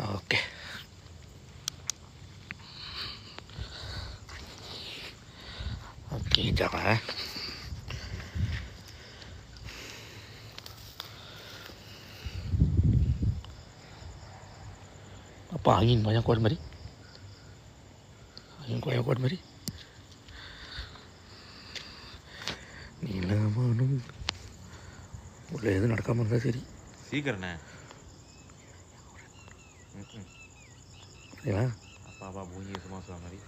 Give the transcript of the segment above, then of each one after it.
Okay. Okay jangan. Apa angin banyak kuat mari? Angin kuat mari? நீலவானும் உள்ள எதுவும் நடக்காமல் இருந்தால் சரி. சீக்கிரண்ணே. சரிங்களா? அப்பா பூஞ்சி சும்மா சொல்ல மாதிரி.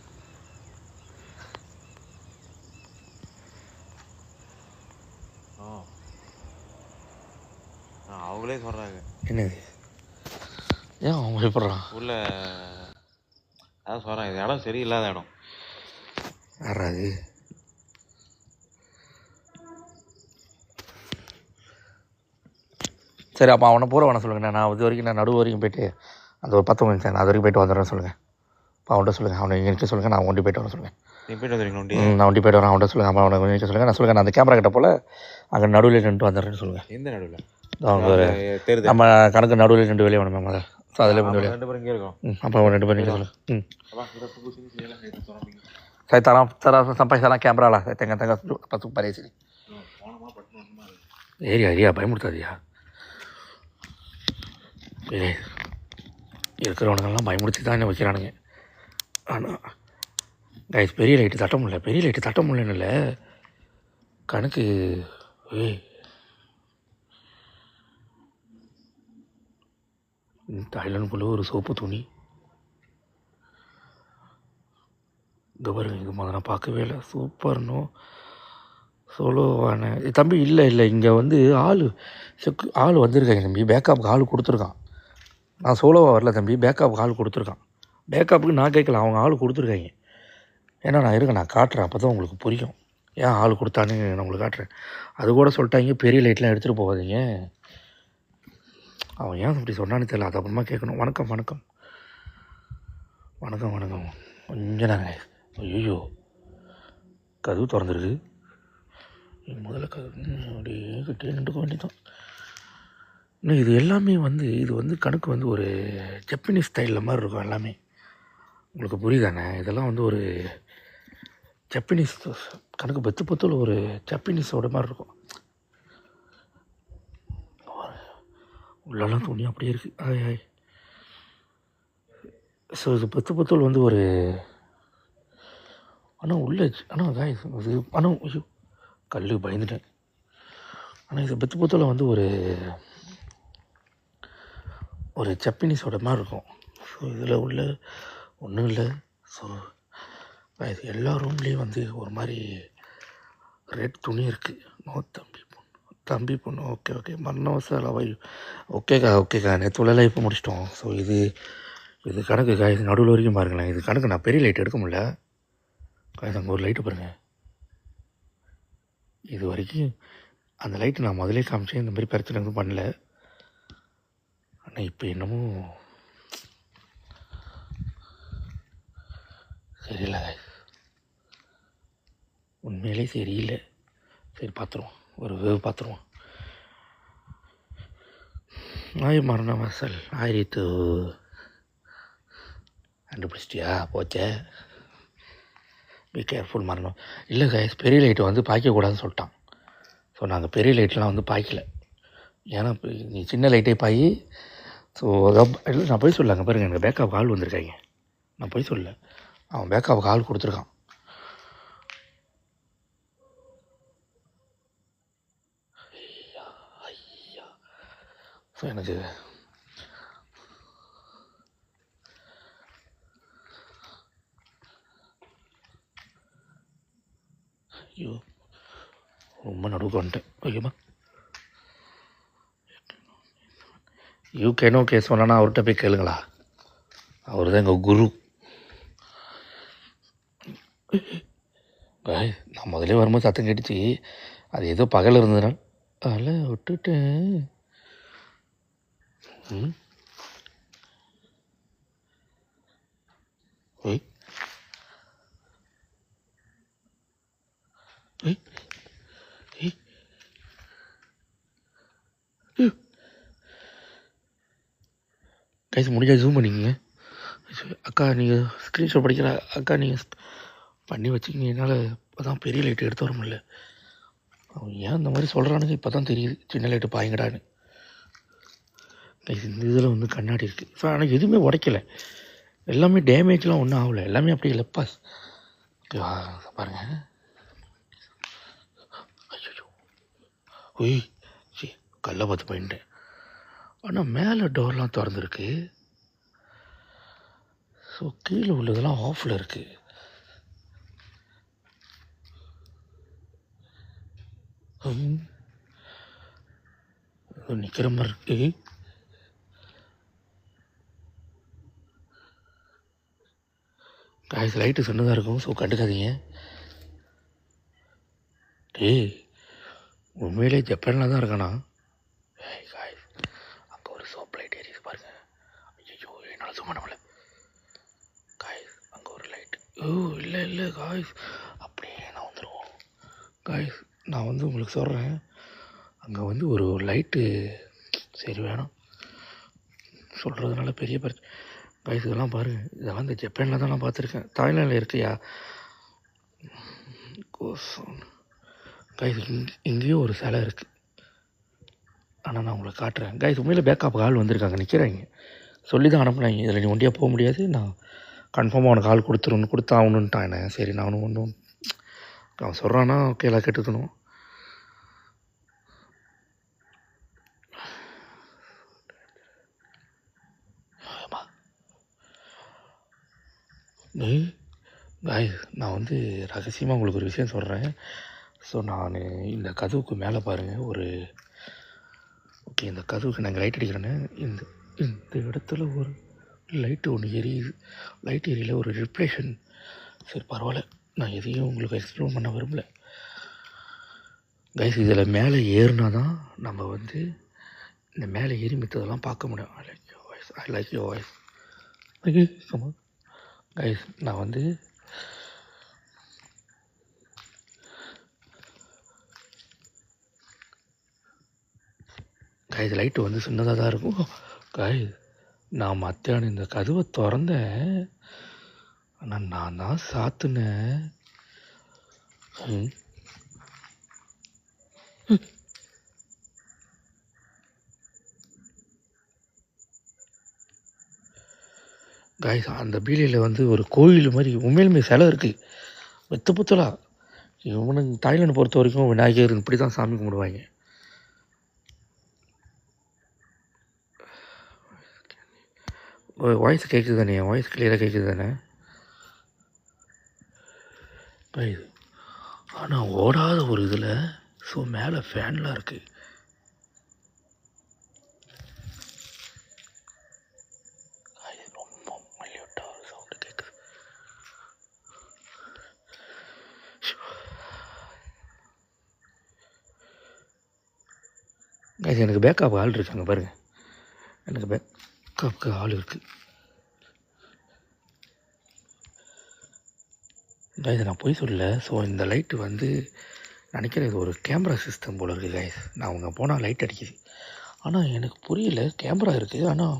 அவங்களே சொல்கிறாங்க. என்னது? ஏன் அவங்க எப்பட்றான் உள்ள அதான் சொல்கிறேன், இது இடம் சரியில்லாத இடம். யாராது? சரி, அப்போ அவனை பூரா வேணா சொல்லுங்கண்ணா. நான் இது வரைக்கும் நான் நடுவு வரைக்கும் போய்ட்டு அந்த ஒரு 10 நிமிஷம் நான் அது வரைக்கும் போய்ட்டு வந்துடுறேன்னு சொல்லுங்கள். அப்போ அவன்கிட்ட சொல்லுங்கள், அவனை இங்கே நிற்க சொல்லுங்கள், நான் ஒண்டி போய்ட்டு வரேன் சொல்லுங்கள். நீ போய்ட்டு வந்துடுறீங்க? நான் ஒண்டி போய்ட்டு வரேன், அவன்கிட்ட சொல்லுங்கள். அப்போ அவனை கொஞ்சம் நிற்க சொல்லுங்கள். நான் சொல்லுங்கள், நான் அந்த கேமரா கிட்ட போல் அங்கே நடுவில் நின்று வந்துடுறேன்னு சொல்லுங்கள். எந்த நடுவில்? அவங்க ஒரு நம்ம கணக்கு நடுவில் 2 வேலையை வேணுமே முதல்ல. ஸோ அதில் கொஞ்சம் வேலையை 2 பேரும் இங்கே இருக்கோம். அப்போ 2 பேரும் நிற்க சொல்லுங்கள். Saya taruh sampai sana kamera lah, saya tengah-tengah pas pada sini. Iya, பயமுடுத்தாது. இருக்கிறவனுங்கெல்லாம் பயமுடுத்தி தான் என்ன வைக்கிறானுங்க. ஆனால் கைஸ் பெரிய லைட்டு தட்ட முடியலன்னு இல்லை கணக்கு. தைலனுக்குள்ளே ஒரு சோப்பு துணி. இந்த பாருங்க, இது மாதிரி நான் பார்க்கவே இல்லை. சூப்பர்னோ சோலோவான தம்பி. இல்லை இங்கே வந்து ஆள் வந்திருக்காங்க தம்பி. பேக்கப்புக்கு ஆள் கொடுத்துருக்கான். நான் சோலோவாக வரல தம்பி, பேக்கப்புக்கு ஆள் கொடுத்துருக்கான். பேக்கப்புக்கு நான் கேட்கல, அவங்க ஆள் கொடுத்துருக்காங்க. ஏன்னா நான் இருக்கேன், நான் காட்டுறேன், அப்போ தான் உங்களுக்கு புரியும் ஏன் ஆள் கொடுத்தான்னு. நான் உங்களுக்கு காட்டுறேன். அது கூட சொல்லிட்டாங்க, பெரிய லைட்லாம் எடுத்துகிட்டு போகாதீங்க. அவன் ஏன் அப்படி சொன்னான்னு தெரியல, அது அப்புறமா கேட்கணும். வணக்கம் வணக்கம் வணக்கம் வணக்கம். கொஞ்சம் நாங்க ஐயோ கதவு திறந்துருக்கு. முதல்ல அப்படியே கிட்டே நின்றுக்க வேண்டியதான். இன்னும் இது எல்லாமே வந்து இது வந்து கணக்கு வந்து ஒரு ஜப்பனீஸ் ஸ்டைலில் மாதிரி இருக்கும் எல்லாமே. உங்களுக்கு புரியுதானே? இதெல்லாம் வந்து ஒரு ஜப்பனீஸ் கணக்கு பத்தில் ஒரு ஜப்பனீஸோட மாதிரி இருக்கும். உள்ளெல்லாம் துணி அப்படியே இருக்குது. ஆய். ஸோ இது பத்தில் வந்து ஒரு ஆனால் உள்ள காய் இது ஐயோ கல் பயந்துட்டேன். ஆனால் இது பத்தில் வந்து ஒரு ஜப்பனீஸோட மாதிரி இருக்கும். ஸோ இதில் உள்ள ஒன்றும் இல்லை. ஸோ இது எல்லா ரூம்லேயும் வந்து ஒரு மாதிரி ரெட் துணி இருக்குது. நோ தம்பி பொண்ணு ஓகே மரணவசால் அவை ஓகேக்கா நேற்று லைஃப்பை முடிச்சிட்டோம். ஸோ இது கணக்கு இது நடுவில் வரைக்கும் பாருங்களேன். இது கணக்கு நான் பெரிய லைட் எடுக்க முடியல. அங்கே ஒரு லைட்டு பாருங்கள். இது வரைக்கும் அந்த லைட்டு நான் முதலே காமிச்சேன், இந்த மாதிரி பிரச்சனை எதுவும் பண்ணல. ஆனால் இப்போ என்னமோ சரியில்லை, உண்மையிலே சரியில்லை. சரி பார்த்துருவோம், ஒரு வேவ் பார்த்துருவோம். நாய் மரண வாசல் ஆயிரத்து கண்டுபிடிச்சிட்டியா? போச்சே. பி கேர்ஃபுல் மரணம். இல்லை கைஸ், பெரிய லைட்டு வந்து பாய்க்கக்கூடாதுன்னு சொல்லிட்டான். ஸோ நாங்கள் பெரிய லைட்லாம் வந்து பாய்க்கல. ஏன்னா நீ சின்ன லைட்டே பாய். ஸோ இல்லை, நான் போய் சொல்லலாங்க பாருங்கள், எனக்கு பேக்கப் ஆள் வந்திருக்காங்க. நான் போய் சொல்ல, அவன் பேக்கப்புக்கு ஆள் கொடுத்துருக்கான். ஸோ எனக்கு ஐயோ ரொம்ப நடுவுக்கு வந்துட்டேன். ஓகேம்மா, யூகேனோ கேஸ் சொன்னா அவர்கிட்ட போய் கேளுங்களா, அவர் தான் எங்கள் குரு. நான் முதலே வரும்போது சத்தம் கேட்டுச்சு, அது ஏதோ பகல் இருந்ததுனால அதில் விட்டுட்டேன். ஒய் கைஸ் முடிஞ்சா ஜூம் பண்ணிக்கங்க. அக்கா நீங்கள் ஸ்க்ரீன்ஷாட் படிக்கிற அக்கா நீங்கள் பண்ணி வச்சுக்கிங்க. என்னால் இப்போ தான் பெரிய லைட்டு எடுத்து வர முடியல. அவன் ஏன் இந்த மாதிரி சொல்கிறானுங்க இப்போ தான் தெரியுது, சின்ன லைட்டு பாயங்கடான்னு. கைஸ் இந்த இதில் வந்து கண்ணாடி இருக்குது. ஸோ ஆனால் எதுவுமே உடைக்கலை, எல்லாமே டேமேஜ்லாம் ஒன்றும் ஆகலை, எல்லாமே அப்படியே லெப்பாஸ். ஓகேவா பாருங்கள். ஐயோ ஒய் சரி கல்லை பார்த்து போயிட்டேன். ஆனால் மேலே டோர்லாம் திறந்துருக்கு. ஸோ கீழே உள்ளதெல்லாம் ஆஃபில் இருக்குது. நிற்கிற மாதிரி இருக்கு. காய்ஸ் லைட்டு சின்னதாக இருக்கும், ஸோ கண்டுக்காதீங்க. டேய் உண்மையிலே ஜப்பானில் தான் இருக்கானா? காய்ஸ் அங்கே ஒரு சோப் லைட் எரியுது பாருங்க. ஐயோ என்னால் சும்மா நம்மள காய்ஸ் அங்கே ஒரு லைட்டு. ஓ இல்லை இல்லை காய்ஸ், அப்படியே நான் வந்துடுவோம். காய்ஸ் நான் வந்து உங்களுக்கு சொல்கிறேன், அங்கே வந்து ஒரு லைட்டு சரி வேணாம் சொல்கிறதுனால பெரிய பிரச்சனை. காய்ஸ் இதெல்லாம் பாருங்கள், இதெல்லாம் இந்த ஜப்பானில் தான் நான் பார்த்துருக்கேன். தாய்லாண்டில் இருக்கையா காய்ஸ்? இங்கேயோ ஒரு சிலை இருக்குது, ஆனால் நான் உங்களுக்கு காட்டுறேன். காய்ஸ் உண்மையில் பேக்கப் ஆள் வந்திருக்காங்க, நிற்கிறாங்க, சொல்லி தான் அனுப்புனாங்க. இதில் நீ ஒண்டியாக போக முடியாது, நான் கன்ஃபார்மாக அவனுக்கு ஆள் கொடுத்தாகணுன்ட்டான் என்ன. சரி நானும் ஒன்றும் அவன் சொல்கிறான்னா ஓகே எல்லாம் கேட்டுக்கணும். காய்ஸ் நான் வந்து ரகசியமாக உங்களுக்கு ஒரு விஷயம் சொல்கிறேன். ஸோ நான் இந்த கதவுக்கு மேலே பாருங்கள் ஒரு ஓகே, இந்த கதவுக்கு நாங்கள் லைட் அடிக்கிறேன்னு இந்த இந்த இடத்துல ஒரு லைட்டு ஒன்று எரியுது. லைட் எரியல, ஒரு ரிப்ளேஷன். சரி பரவாயில்ல, நான் எதையும் உங்களுக்கு எக்ஸ்ப்ளோர் பண்ண விரும்பல. கைஸ் இதில் மேலே ஏறினா தான் நம்ம வந்து இந்த மேலே ஏறி மித்ததெல்லாம் பார்க்க முடியும். I like your voice, I like your voice. Okay comma guys நான் வந்து கைஸ் லைட்டு வந்து சின்னதாக தான் இருக்கும். கைஸ் நான் மத்தியானம் இந்த கதவை திறந்தேன், ஆனால் நான் தான் சாத்துனேன். காய்ஸ் அந்த பீலியில் வந்து ஒரு கோயில் மாதிரி உண்மையிலுமே சிலை இருக்குது, வெத்த புத்தலா. இவனுங்க தாய்லாந்து பொறுத்த வரைக்கும் விநாயகர் இப்படி தான் சாமி கும்பிடுவாங்க. வாய்ஸ் கேட்குது தானே? என் வாய்ஸ் கிளியராக கேட்குது தானே? கைஸ் ஆனால் ஓடாத ஒரு இதில் ஸோ மேலே ஃபேன்லாம் இருக்குது. ரொம்ப மல்லிவிட்டா சவுண்டு கேட்குது. கைஸ் எனக்கு பேக்கப் ஆள் இருக்காங்க பாருங்கள், எனக்கு பேக்கப்புக்கு ஆள் இருக்குது. கைஸ் நான் போய் சொல்லல. ஸோ இந்த லைட்டு வந்து நினைக்கிறேன் இது ஒரு கேமரா சிஸ்டம் போல் இருக்குது கைஸ். நான் அவங்க போனால் லைட் அடிக்குது, ஆனால் எனக்கு புரியல. கேமரா இருக்குது, ஆனால்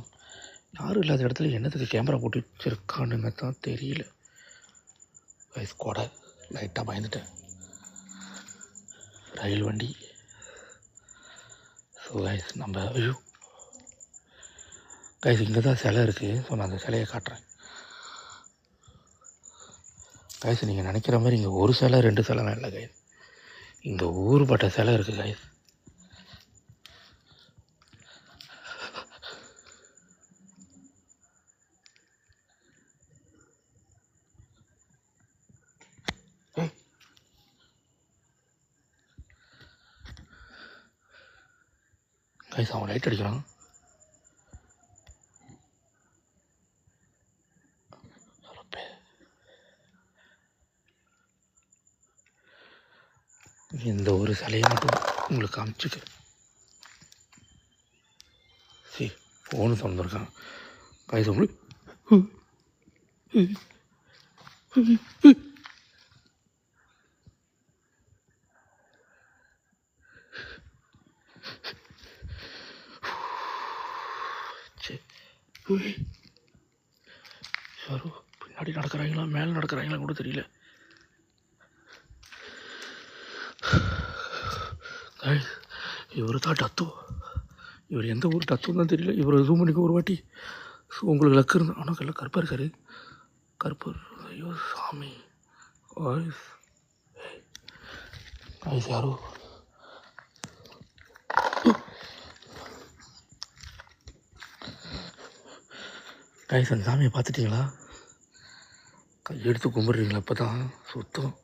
யாரும் இல்லாத இடத்துல என்னத்துக்கு கேமரா போட்டு வச்சுருக்கானுங்க தான் தெரியல கைஸ். கொடை லைட்டாக பயந்துட்டேன். ரயில் வண்டி. ஸோ கைஸ் நம்ம ஐயோ கைஸ் இங்கே தான் சிலை இருக்குது. ஸோ நான் அந்த சிலையை காட்டுறேன் கைஸ். நீங்கள் நினைக்கிற மாதிரி இங்கே ஒரு சிலை ரெண்டு சிலைலாம் இல்லை கைஸ், இங்கே ஊறுபட்ட சிலை இருக்குது கைஸ். கைஸ் அவன் லைட் அடிக்கிறான். இந்த ஒரு சிலையை மட்டும் உங்களுக்கு காமிச்சுக்க. சரி ஃபோனு திறந்துருக்கான் கைஸ் உங்களுக்கு. சரி உய், யாரோ பின்னாடி நடக்கிறாங்களா மேலே நடக்கிறாங்களா கூட தெரியல. இவர் தான் டத்து. இவர் எந்த ஊர் டத்துன்னு தான் தெரியல. இவர் ஜூம் பண்ணிக்க ஒரு வாட்டி. ஸோ உங்களுக்கு லக்கு இருந்தால் ஆனால் எல்லாம் கருப்பாக இருக்காரு. கருப்பர். ஐயோ சாமி. வாய்ஸ் வாய்ஸ் யாரோ. கைஸ் அந்த சாமியை பார்த்துட்டிங்களா? கையெடுத்து கும்பிட்றீங்களா? அப்போ தான் சுத்தம்.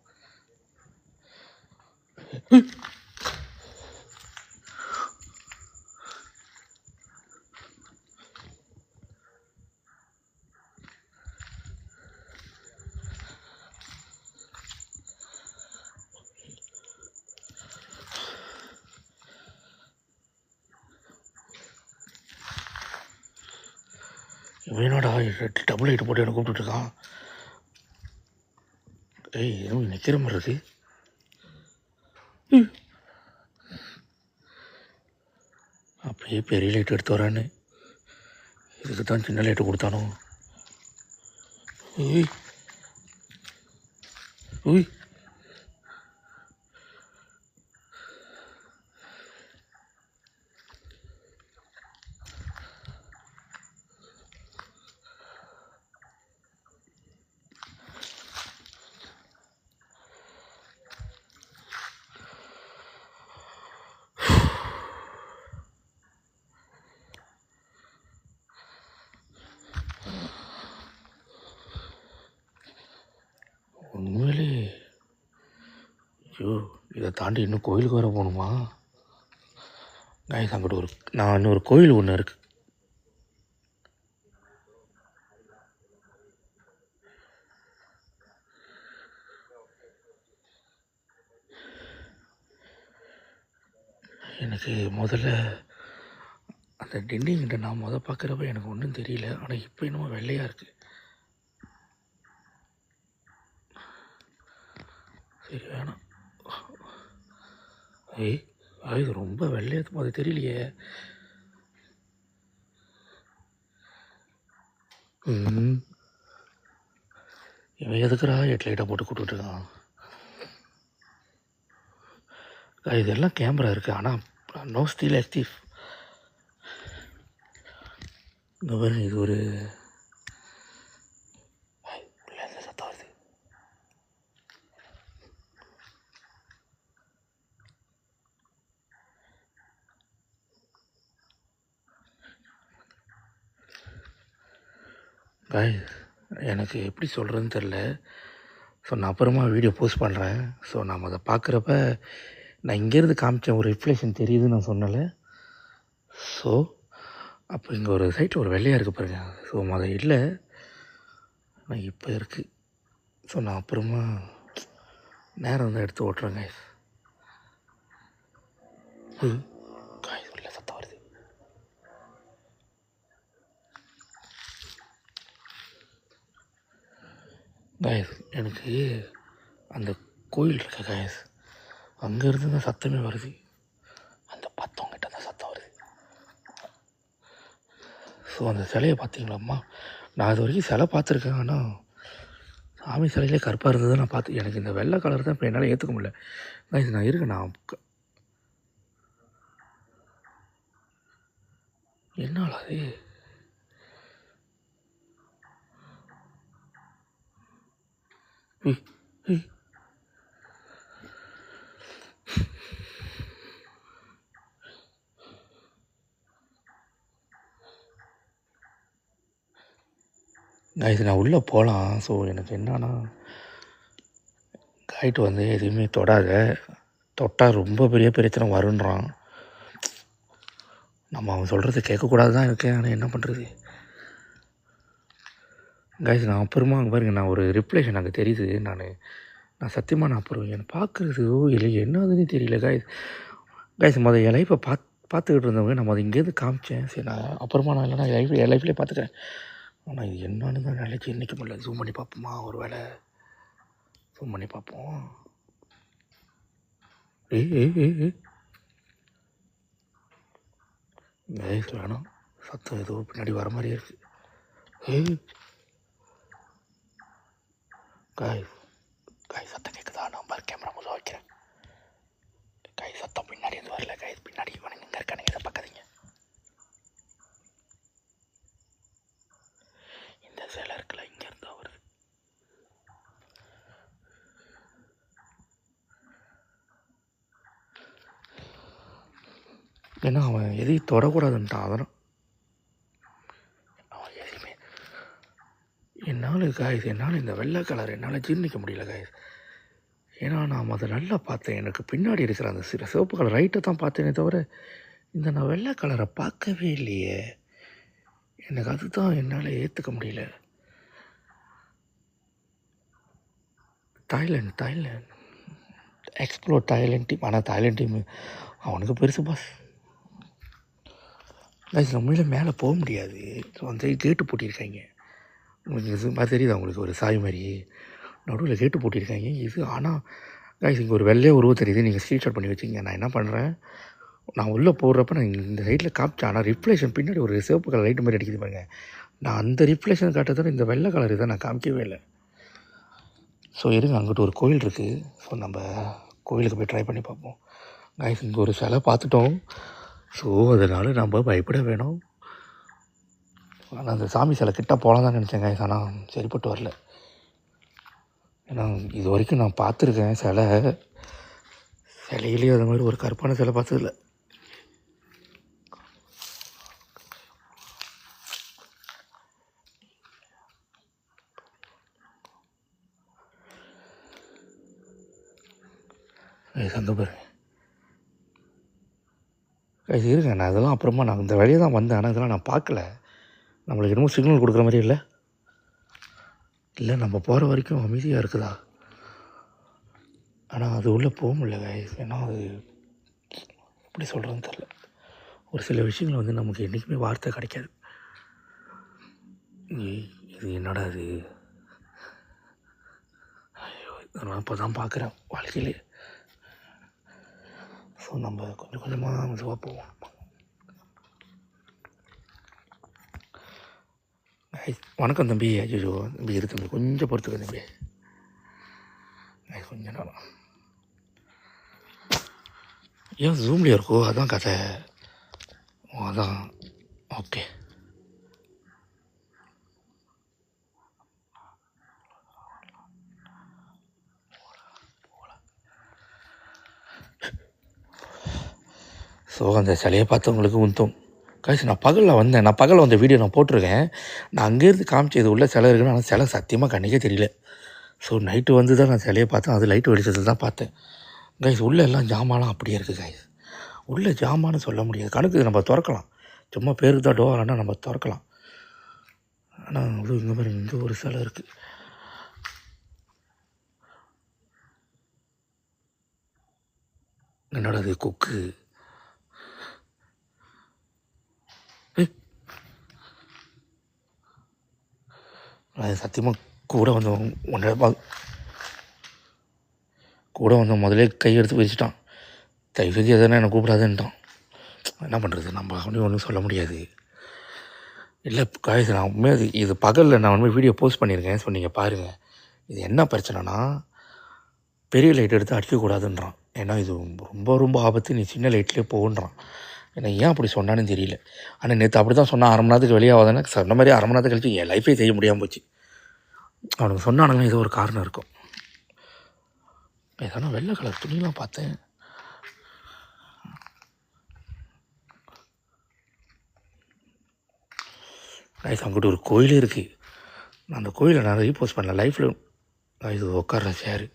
வேணாடா டபுள் லைட்டு போட்டு எனக்கு கூப்பிட்டுருக்கான். ஏய் எதுவும் நிற்கிற மாதிரி இருக்கு. அப்படியே பெரிய லைட் எடுத்து வரான்னு இதுக்கு தான் சின்ன லைட்டு கொடுத்தானோ. உய் உய் உண்மையிலே ஐயோ இதை தாண்டி இன்னும் கோயிலுக்கு வர போகணுமா? கைஸ் அங்கிட்ட நான் இன்னொரு கோயில் ஒன்று இருக்குது. எனக்கு முதல்ல அந்த டிண்டிங்கிட்ட நான் பார்க்குறப்ப எனக்கு ஒன்றும் தெரியல. ஆனால் இப்போ என்னமோ வெள்ளையாக இருக்குது. சரி வேணாம். ஏய் இது ரொம்ப வெள்ளையாக அது தெரியலையே. இவன் எதுக்குறா ஹெட்லைட்டாக போட்டு கூப்பிட்டுருக்கான்? இதெல்லாம் கேமரா இருக்குது ஆனால் நோ ஸ்டீல் ஆக்டிவ். இந்த மாதிரி இது ஒரு சத்தம் வருது. எனக்கு எப்படி சொல்கிறதுன்னு தெரில. ஸோ நான் அப்புறமா வீடியோ போஸ்ட் பண்ணுறேன். ஸோ நாம் அதை பார்க்குறப்ப நான் இங்கேருந்து காமிச்சேன் ஒரு ரிஃப்ளெக்ஷன் தெரியுதுன்னு நான் சொன்னல. ஸோ அப்போ இங்கே ஒரு சைட்டில் ஒரு வெள்ளையாக இருக்குது பாருங்க. ஸோ அதை இல்லை நான் இப்போ இருக்குது. ஸோ நான் அப்புறமா நேரம் வந்து எடுத்து ஓட்டுறேங்க. உள்ள சத்தம் வருது. எனக்கு அந்த கோயில் இருக்க காயஸ் அங்கேருந்து தான் சத்தமே வருது. அந்த பத்தவங்கிட்ட தான் சத்தம் வருது. ஸோ அந்த சிலையை பார்த்தீங்களாம்மா? நான் இது வரைக்கும் சிலை பார்த்துருக்கேன். ஆனால் சாமி சிலையிலே கருப்பாக இருந்தது நான் பார்த்து எனக்கு இந்த வெள்ளை கலர் தான் இப்போ என்னால் ஏற்றுக்க முடியல. இது நான் இருக்கேன். நான் என்னால் அது நான் உள்ளே போகலாம். ஸோ எனக்கு என்னன்னா கைட்டு வந்து எதுவுமே தொடாத, தொட்டால் ரொம்ப பெரிய பிரச்சனை வருன்றான். நம்ம அவன் சொல்கிறது கேட்கக்கூடாது தான் இருக்கேன். ஆனால் என்ன பண்ணுறது கைஸ்? நான் அப்புறமா அங்கே பாருங்க, நான் ஒரு ரிப்ளேஷன் அங்கே தெரியுது. நான் சத்தியமாக நான் அப்புறம் என்னை பார்க்குறது இல்லை என்னதுன்னு தெரியல கைஸ். என் லைஃப்பை பார்த்துக்கிட்டு இருந்தவங்க நம்ம அதை இங்கேருந்து காமிச்சேன். சரி நான் அப்புறமா நான் இல்லைனா என் லைஃப்லேயே பார்த்துக்கிறேன். ஆனால் இது என்னன்னு தான் நினச்சி இன்றைக்கி முடியல. ஜூம் பண்ணி பார்ப்போமா? ஒரு வேளை ஜூம் பண்ணி பார்ப்போம். கைஸ் வேணாம், சத்தம் ஏதோ பின்னாடி வர மாதிரியே இருக்குது. ஏய் காய்ஸ், காய் சத்தம் கேட்குதா? நான் பாரு கேமரா முதல் வைக்கிறேன். காய் சத்தம் பின்னாடி இருந்து வரல காய்ஸ். பின்னாடி இவனுங்க இங்கே இருக்கானுங்க, இதை பார்க்காதீங்க. இந்த சிலை இருக்குல்ல, இங்கே இருந்தா வருது. ஏன்னா அவன் எதையும் தொடக்கூடாதுன்ட்டான். அதனால் அவன் எதையுமே என்னால் இந்த வெள்ளை கலர் என்னால் ஜீர்ணிக்க முடியல காய்ஸ். ஏன்னா நான் அதை நல்லா பார்த்தேன். எனக்கு பின்னாடி இருக்கிற அந்த சிவப்பு கலர் ரைட்டை தான் பார்த்தேனே தவிர இந்த நான் வெள்ளை கலரை பார்க்கவே இல்லையே. எனக்கு அதுதான் என்னால் ஏற்றுக்க முடியல. Thailand explore Thailand team. ஆனால் தாய்லாண்ட் டீம் அவனுக்கு பெருசு பாஸ். கைஸ் நம்மளால மேலே போக முடியாது. ஸோ அந்த கேட்டு போட்டிருக்காங்க. உங்களுக்கு இது மாதிரி தெரியுது அவங்களுக்கு ஒரு சாய் மாதிரி நடுவில் கேட்டு போட்டிருக்காங்க இது. ஆனால் கைஸ் இங்கே ஒரு வெள்ளையே உருவம் தெரியுது. நீங்கள் ஸ்க்ரீன்ஷாட் பண்ணி வச்சிங்க. நான் என்ன பண்ணுறேன், நான் உள்ளே போடுறப்ப நான் இந்த சைடில் காமிச்சேன். ஆனால் ரிஃப்ளெக்ஷன் பின்னாடி ஒரு சிவப்பு கலர் லைட்டு மாதிரி அடிக்குது பாருங்க. நான் அந்த ரிஃப்ளெக்ஷன் காட்டுறத இந்த வெள்ளை கலர் இதை நான் காமிக்கவே இல்லை. ஸோ இருங்க, அங்கிட்டு ஒரு கோயில் இருக்குது. ஸோ நம்ம கோயிலுக்கு போய் ட்ரை பண்ணி பார்ப்போம். கைஸ் இங்கே ஒரு சிலை பார்த்துட்டோம். ஸோ அதனால் நம்ம பயப்பட வேணும். ஆனால் அந்த சாமி சிலை கிட்ட போகலாம் தான் நினச்சேன் கைஸ். ஆனால் சரிப்பட்டு வரல. ஏன்னா இது வரைக்கும் நான் பார்த்துருக்கேன் சிலையிலேயே அது மாதிரி ஒரு கருப்பான சிலை பார்த்ததில்ல. அங்கே பாருங்க கைஸ். இருங்க, நான் இதெல்லாம் அப்புறமா நான் இந்த வழியே தான் வந்தேன். ஆனால் இதெல்லாம் நான் பார்க்கல. நம்மளுக்கு என்னமோ சிக்னல் கொடுக்குற மாதிரி இல்லை நம்ம போகிற வரைக்கும் அமைதியாக இருக்குதா? ஆனால் அது உள்ளே போக முடியல கைஸ். ஏன்னா அது எப்படி சொல்கிறதுன்னு தெரில. ஒரு சில விஷயங்கள் வந்து நமக்கு என்றைக்குமே வார்த்தை கிடைக்காது. இது என்னடா இது? ஐயோ, நான் இப்போ தான் பார்க்குறேன் வாழ்க்கையிலே. ஸோ நம்ம கொஞ்சம் கொஞ்சமாக மெதுவாக போவோம். வணக்கம் தம்பி. ஐயோ தம்பி, இரு தம்பி, கொஞ்சம் பொறுத்துக்க தம்பி. கொஞ்சம் நேரம் ஏன் ஜூம்லேயே இருக்கோ? அதான் கதை. அதான் ஓகே. ஸோ அந்த சிலையை பார்த்தவங்களுக்கு உந்தோம் காய்ச்சி. நான் பகலில் வந்தேன். நான் பகலில் வந்த வீடியோ நான் போட்டிருக்கேன். நான் அங்கேருந்து காமிச்சு இது உள்ள சிலை இருக்குன்னு. ஆனால் சிலை சத்தியமாக கண்ணிக்கே தெரியல. ஸோ நைட்டு வந்து தான் நான் சிலையை பார்த்தேன். அது லைட்டு வெளிச்சத்தில் தான் பார்த்தேன் கைஸ். உள்ளே எல்லாம் ஜாமான்லாம் அப்படியே இருக்குது கைஸ். உள்ளே ஜாமான்னு சொல்ல முடியாது. கணக்கு நம்ம திறக்கலாம். சும்மா பேருக்கு தான் டோர். ஆனால் நம்ம திறக்கலாம். ஆனால் அது இங்கே மாதிரி இங்கே ஒரு சிலை இருக்குது. என்னோட அது கொக்கு. அது சத்தியமாக கூட வந்து முதலே கை எடுத்து வச்சுட்டான். தயவு செஞ்சு எதனா என்னை கூப்பிடாதுன்ட்டான். என்ன பண்ணுறது, நம்ம அவனையும் ஒன்றும் சொல்ல முடியாது. இல்லை காய்ஸ், நான் உண்மையாக இது பகலில் நான் உண்மையாக வீடியோ போஸ்ட் பண்ணியிருக்கேன். ஸோ நீங்கள் பாருங்கள். இது என்ன பிரச்சனைனா, பெரிய லைட் எடுத்து அடிக்கக்கூடாதுன்றான். ஏன்னா இது ரொம்ப ரொம்ப ஆபத்து, நீ சின்ன லைட்லேயே போகுன்றான். ஏன்னா ஏன் அப்படி சொன்னான்னு தெரியல. ஆனால் நேற்று அப்படி தான் சொன்னான். 1/2 மணி நேரத்துக்கு வெளியாகாதானே சொன்ன மாதிரி 1/2 மணி நேரத்துக்கு கழிச்சு என் லைஃபே செய்ய முடியாமல் போச்சு. அவனுக்கு சொன்னானுங்க ஏதோ ஒரு காரணம் இருக்கும். ஏதானா வெள்ளை கலர் துணிலாம் பார்த்தேன். கைஸ் அங்கிட்ட ஒரு கோயிலே இருக்குது. நான் அந்த கோயிலை நான் ரீபோஸ்ட் பண்ணல லைஃப்பில். இது உட்கார்ற சேரு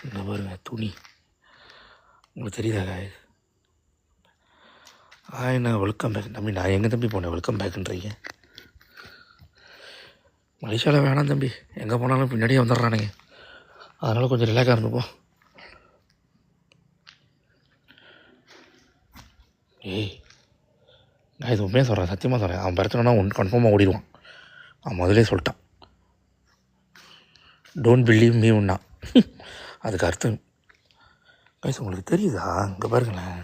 இந்த பாருங்க, துணி உங்களுக்கு தெரியுதா காய்ஸ்? என்ன வெல்கம் பேக் தம்பி. நான் எங்கே தம்பி போனேன் வெல்கம் பேக்குன்றீங்க? மலேசியாவில் வேணாம் தம்பி, எங்கே போனாலும் பின்னாடியே வந்துடுறானுங்க. அதனால் கொஞ்சம் ரிலாக்ஸாக இருந்துப்போம். ஏய் நான் இது உண்மையாக சொல்கிறேன், சத்தியமாக சொல்கிறேன். அவன் பிரச்சனைனா கன்ஃபார்மாக ஓடிடுவான். அவன் முதலே சொல்லிட்டான். டோன்ட் பிலீவ் மீ உன்னா. அதுக்கு அர்த்தம் கைஸ் உங்களுக்கு தெரியுதா? இங்கே பாருங்களேன்,